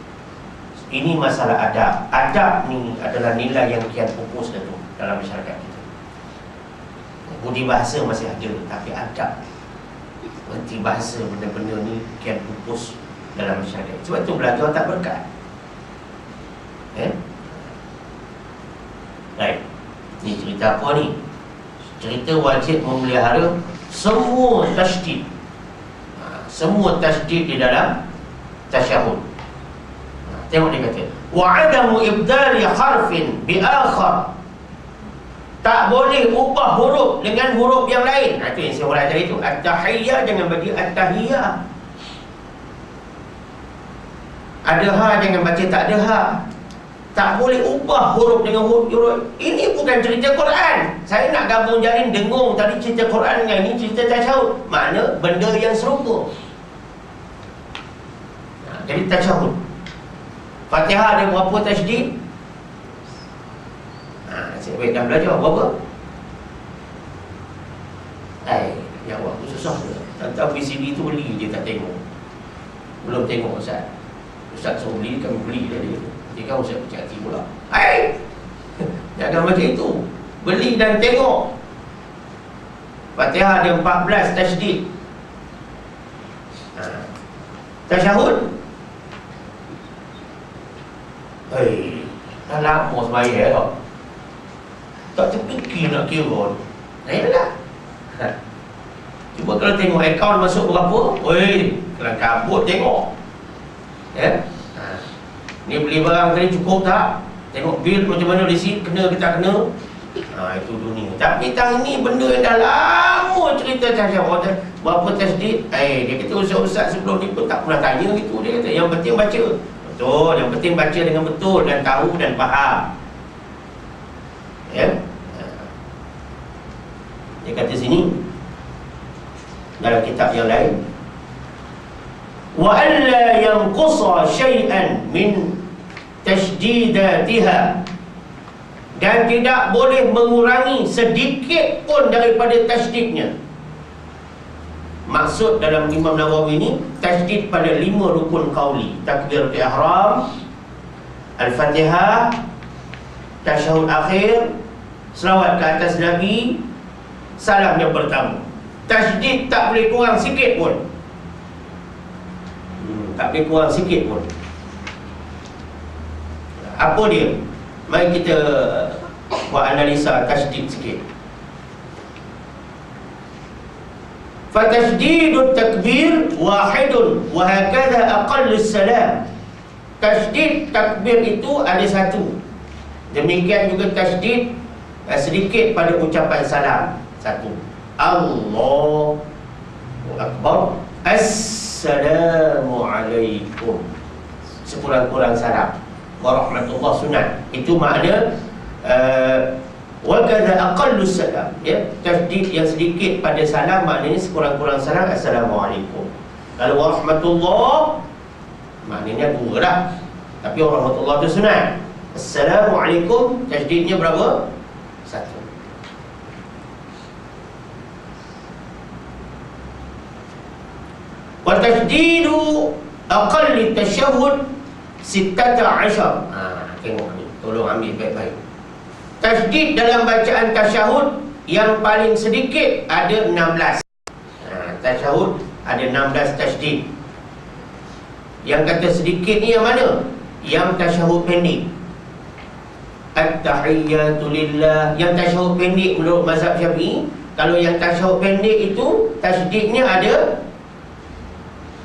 A: Ini masalah adab. Adab ni adalah nilai yang kian pupus dalam masyarakat kita. Budi bahasa masih ada, tapi adab, erti bahasa benda-benda ni kian pupus dalam masyarakat. Sebab tu belajar tak berkat. Baik. Ni cerita apa ni? Cerita wajib memelihara semua tasydid. Semua tasydid di dalam tasyahud. Tengok dia kata, wa adamu ibdali harfin bi akhar. Tak boleh ubah huruf dengan huruf yang lain. Itu yang saya ulang tadi tu. At-tahiyyah jangan bagi at-tahiyyah. Ada ha jangan baca tak ada ha. Tak boleh ubah huruf dengan huruf. Ini bukan cerita Quran. Saya nak gabung jalin dengung tadi cerita Quran dengan ini cerita tasyahud. Makna benda yang serupa. Jadi tasyahud, Fatihah ada berapa tasydid? Saya dah belajar berapa? Yang waktu susah tu. Tentang VCD tu beli je tak tengok. Belum tengok Ustaz. Ustaz suruh beli, kami beli dari dia. Nanti kan Ustaz percaya hati pula. Jangan macam itu. Beli dan tengok. Fatihah ada 14 tasydid. Tasyahud, dah lama sembahyang tau. Tak terfikir nak kira. Yalah. Cuba kalau tengok akaun masuk berapa, oi, kelang kabut tengok. Ya. Ni beli barang tadi cukup tak? Tengok bil macam mana resit, kena ke tak kena. Itu dunia. Tapi tang ni benda yang dah lama cerita tasyahud. Berapa tasdid? Dia kata ustaz-ustaz sebelum ni pun tak pernah tanya gitu. Dia kata yang penting baca. Betul, yang penting baca dengan betul dan tahu dan faham. Ya. Dia kata sini dalam kitab yang lain, wa alla yanqusa syai'an min tasydidatiha, dan tidak boleh mengurangi sedikit pun daripada tasydidnya. Maksud dalam Imam Nawawi ini, tasydid pada 5 rukun qauli: takbiratul ihram, al-Fatihah, tasyahud akhir, selawat ke atas Nabi, salam yang pertama. Tasydid tak boleh kurang sikit pun. Tak boleh kurang sikit pun. Apa dia? Mari kita buat analisa tasydid sikit. Fatasydidut takbir wahidun wa hakadha aqallus salam. Tasydid takbir itu ada satu. Demikian juga tasydid sedikit pada ucapan salam. Satu. Allahu Akbar. Assalamualaikum. Sekurang-kurang salam. Warahmatullah sunat. Itu makna wa kadza aqallus salam, ya. Tasydid yang sedikit pada salam maknanya sekurang-kurang salam assalamualaikum. Kalau warahmatullah maknanya dua lah. Tapi warahmatullah itu sunat. Assalamualaikum tasydidnya berapa? Satu. Wa tasdidu aqalli tasyahhud 16. Tengok ni, tolong ambil baik-baik. Tasydid dalam bacaan tasyahud yang paling sedikit ada 16. Tasyahud ada 16 tasydid. Yang kata sedikit ni yang mana? Yang tasyahud pendek. At-tahiyyatu lillah. Yang tasyahud pendek menurut mazhab Syafi'i, kalau yang tasyahud pendek itu tasydidnya ada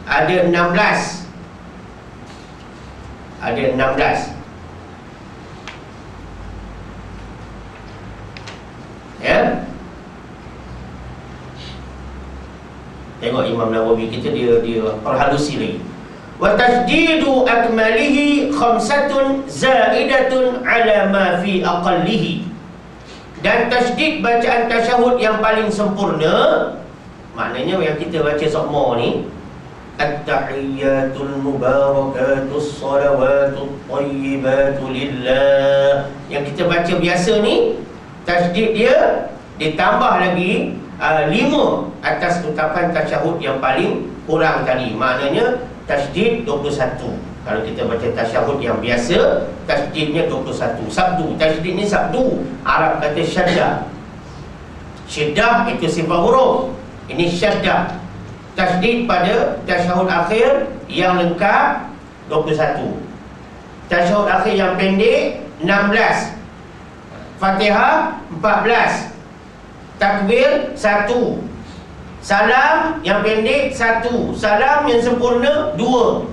A: 16. Ada 16. Ya. Tengok Imam Nawawi kita dia perhalusi lagi. Wa tasdidu akmalihi khamsatun zaidatun ala ma fi aqallihi. Dan tasdid bacaan tasyahud yang paling sempurna, maknanya yang kita baca sokmo ni, at-tahiyyatul mubarakatus salawatut thayyibatu lillah, yang kita baca biasa ni, tasdid dia ditambah lagi 5 atas ucapan tasyahud yang paling kurang tadi. Maknanya tasdid 21. Kalau kita baca tasyahud yang biasa, tasdidnya 21. Sabdu, tasdid ni sabdu. Arab kata syaddah. Syaddah itu sifat huruf. Ini syaddah. Tasdid pada tasyahud akhir yang lengkap 21. Tasyahud akhir yang pendek 16. Fatihah 14. Takbir 1. Salam yang pendek 1. Salam yang sempurna 2.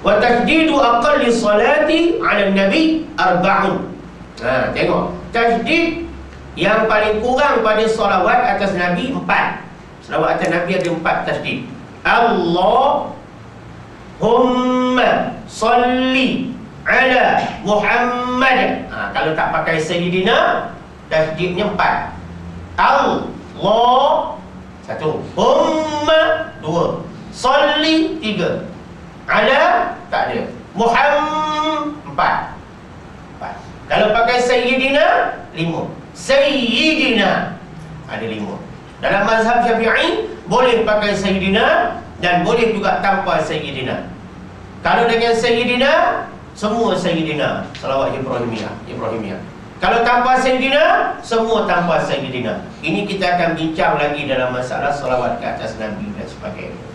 A: Wa tasdidu aqalli salati 'ala nabi 4. Tengok. Tasdid yang paling kurang pada solawat atas Nabi 4. Solawat atas Nabi ada 4 tasdid. Allahumma salli ala Muhammad. Kalau tak pakai Sayyidina, tasdidnya 4. Allah 1, Umma 2, Salli 3, Ala tak ada, Muhammad 4. Kalau pakai Sayyidina 5, Sayyidina ada 5. Dalam mazhab Syafi'i boleh pakai Sayyidina dan boleh juga tanpa Sayyidina. Kalau dengan Sayyidina, semua Sayyidina, salawat Ibrahimiyah. Kalau tanpa Sayyidina, semua tanpa Sayyidina. Ini kita akan bincang lagi dalam masalah salawat ke atas Nabi dan sebagainya.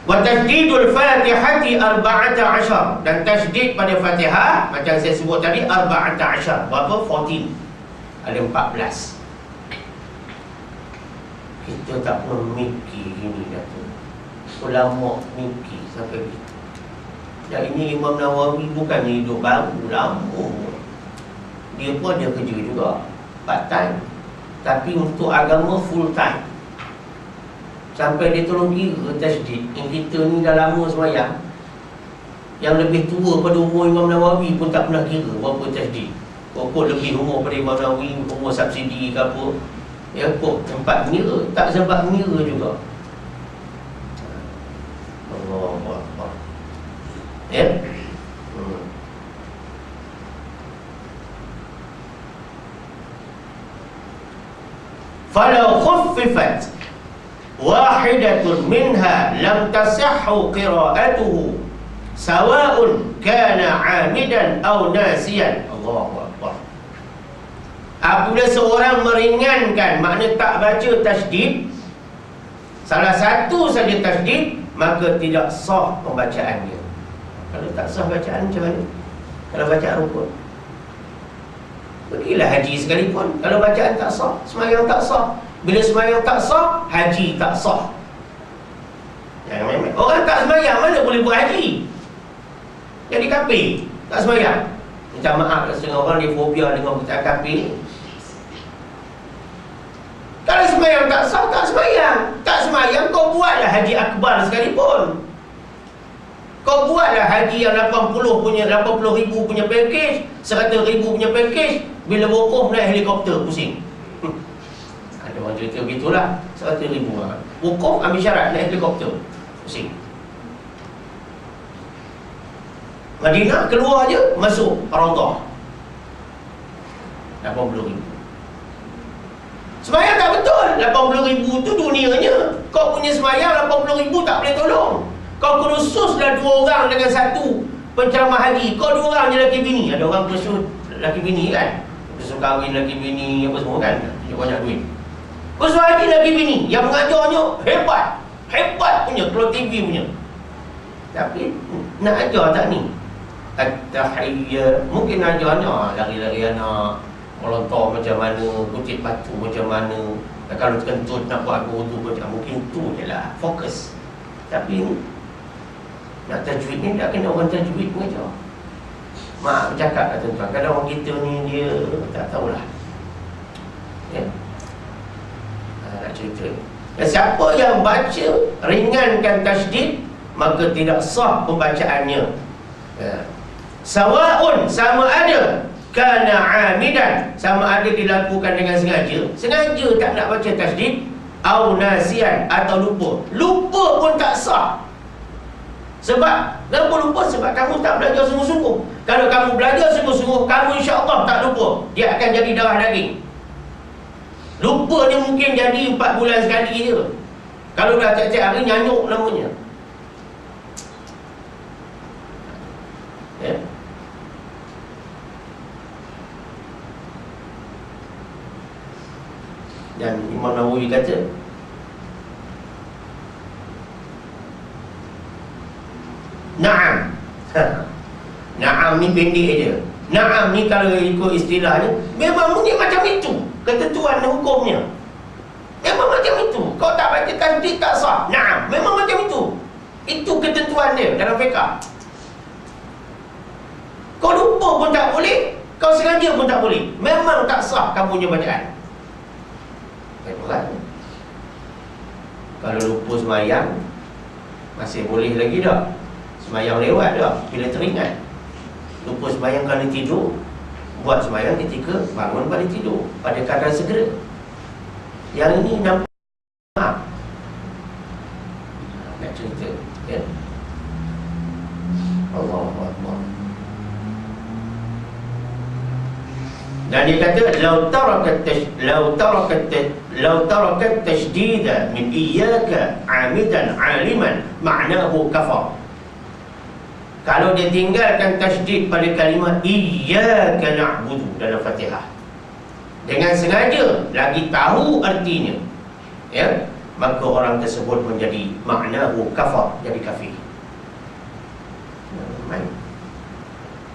A: Wa tasdidul Fatihati 14, dan tasdid pada Fatihah macam saya sebut tadi 14. Berapa? 14. Ada 14. Kita tak perlu mikir gini Datuk. Ulama mikir sampai gitu. Dan ini Imam Nawawi bukannya hidup baru, lama. Dia pun ada kerja juga, part time. Tapi untuk agama full time. Sampai dia tolong kira tasdid. Yang kita ni dah lama semayang, yang lebih tua pada umur Imam Nawawi pun tak pernah kira berapa tasdid. Kok lebih umur pada Imam Nawawi, umur subsidi ke apa, ya kok sempat mengira, tak sempat mengira juga. Allah Allah. Ya. Falau khuffifat wahidatun minha lam tasihhu qira'atuhu sawa'un kana 'amidan aw nasiyan. Allahu akbar. Apabila seorang meringankan, makna tak baca tasdid, salah satu saja tasdid, maka tidak sah pembacaannya. Kalau tak sah bacaan macam mana? Kalau bacaan rukun, pergilah haji sekalipun, kalau bacaan tak sah, sembahyang tak sah. Bila sembahyang tak sah, haji tak sah. Jangan main-main. Orang tak sembahyang mana boleh buat haji? Jadi kafir, tak sembahyang. Minta maaf lah, setengah orang dia fobia dengan perkataan kafir ni. Kalau sembahyang tak sah, tak sembahyang. Tak sembahyang, kau buatlah haji akbar sekalipun. Kau buatlah haji yang 80,000 punya package, 100,000 punya package. Bila wukuf naik helikopter, pusing. Ada orang cerita begitulah, 100,000 wukuf ambil syarat naik helikopter, pusing. Madinah keluar je, masuk Raudhah, 80,000. Sembahyang tak betul. 80,000 tu dunianya. Kau punya sembahyang 80,000 tak boleh tolong. Kau kursuslah 2 orang dengan satu penceramah haji. Kau 2 orang je laki bini. Ada orang kursus laki bini kan, kursus kahwin laki bini apa semua kan, dia banyak duit. Kursus haji laki bini, yang mengajarnya hebat, hebat punya, keluar TV punya. Tapi nak ajar tak ni? At-tahiyyah, mungkin ajarnya lari-lari anak, melontar macam mana, kutip batu macam mana, kalau kentut nak buat tu macam, mungkin tu je lah fokus. Tapi nak tajwid ni tak kena orang tajwid mengajar. Mak bercakap lah tuan-tuan, kadang orang kita ni dia tak tahulah, ya? Nak cerita, dan siapa yang baca ringankan tasdid, maka tidak sah pembacaannya, ya. Sawa'un, sama ada, kana 'amidan, sama ada dilakukan dengan sengaja, sengaja tak nak baca tasdid, au nasian, atau lupa. Lupa pun tak sah. Sebab kenapa lupa? Sebab kamu tak belajar sungguh-sungguh. Kalau kamu belajar sungguh-sungguh, kamu insya-Allah tak lupa. Dia akan jadi darah daging. Lupa dia mungkin jadi 4 bulan sekali je. Kalau dah tiap-tiap hari, nyanyuk namanya, ya. Dan Imam Nawawi kata, Naam. Naam ni pendek je. Naam ni kalau ikut istilahnya, memang ni macam itu ketentuan hukumnya. Memang macam itu. Kau tak baca tasdid tak sah. Naam, memang macam itu. Itu ketentuan dia dalam fiqh. Kau lupa pun tak boleh, kau sengaja pun tak boleh. Memang tak sah kamu punya bacaan. Berat. Kalau lupa semayang, masih boleh lagi tak? Semayang lewat tak? Bila teringat. Lupa semayang kali tidur, buat semayang ketika bangun balik tidur, pada kadar segera. Yang ini nampak nak cerita, ya. Allahu Akbar. Dan dia kata, lau tarakat tashdida min iyyaka 'amidan 'aliman ma'nahu kafar. Kalau dia tinggalkan tashdid pada kalimah iyyaka na'budu dalam Fatihah dengan sengaja, lagi tahu artinya, ya, maka orang tersebut menjadi maknahu kafar, jadi kafir.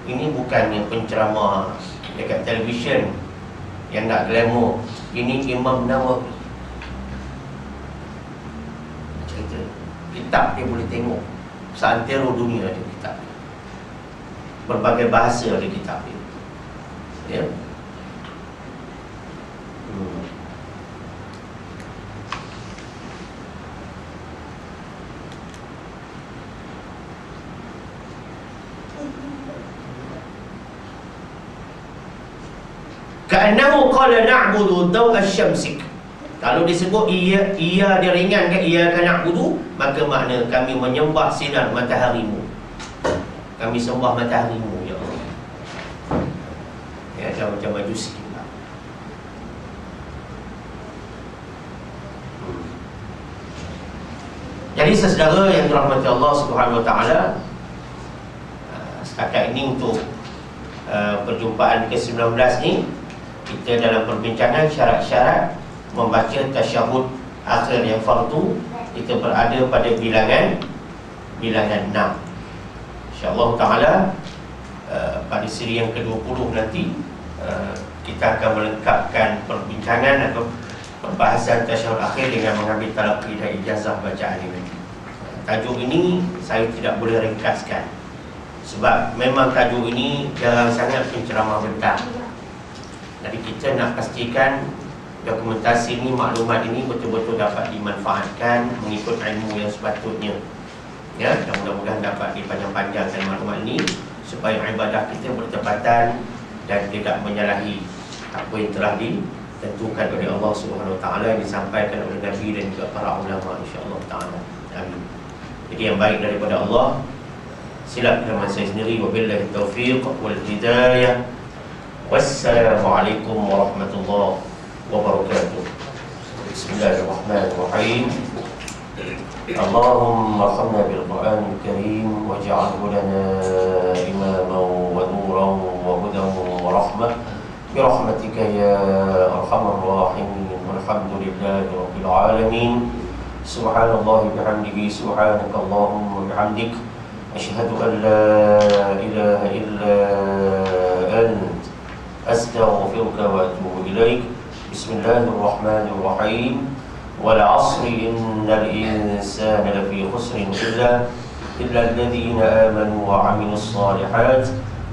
A: Ini bukannya penceramah dekat televisyen yang nak glamour. Ini Imam Nawawi cerita. Kitab dia boleh tengok seantero dunia ada kitab dia. Berbagai bahasa ada kitab dia. Ya. Ka'annahu qala na'budu daw asy-syamsik. Kalau disebut ia dia ringankan ia akan na'budu, maka makna kami menyembah sinar mataharimu. Kami sembah mataharimu ya Allah. Ya, macam majusi pula. Jadi saudara yang dirahmati Allah Subhanahu Wa Taala, setakat ini untuk perjumpaan ke-19 ni, kita dalam perbincangan syarat-syarat membaca tasyahud akhir yang fardu, kita berada pada bilangan 6. InsyaAllah ta'ala pada siri yang ke-20 nanti kita akan melengkapkan perbincangan atau perbahasan tasyahud akhir dengan mengambil talaqi dan ijazah bacaan ini. Tajuk ini saya tidak boleh ringkaskan, sebab memang tajuk ini jarang sangat penceramah bentang. Jadi kita nak pastikan dokumentasi ini, maklumat ini betul-betul dapat dimanfaatkan mengikut ilmu yang sepatutnya. Ya, dan mudah-mudahan dapat dipanjang-panjangkan maklumat ini supaya ibadah kita bertepatan dan tidak menyalahi apa yang telah ditentukan oleh Allah Subhanahu Wa Taala, yang disampaikan oleh Nabi dan juga para ulama, insya-Allah taala. Amin. Jadi yang baik daripada Allah, silap dengan saya sendiri. Wabillahi taufiq wal hidayah. Wassalamualaikum warahmatullahi wabarakatuh. Bismillahirrahmanirrahim. Allahumma arhamna bil Qur'anil Karim waj'alhu lana imaman wa nuran wa hudan wa rahmah bi rahmatika ya arhamar rahimin. Walhamdulillahi rabbil alamin. Subhanallahi bihamdihi, subhanakallahumma bihamdik, asyhadu an la ilaha illa anta, astaghfiruka wa atubu ilaik. Bismillahirrahmanirrahim. Wal 'asri innal insana lafi khusrin illa alladhina amanu wa 'amilus shalihat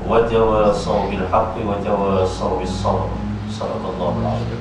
A: wa tawassaw bil haqqi wa tawassaw bis sabr. Shadaqallahul 'azim.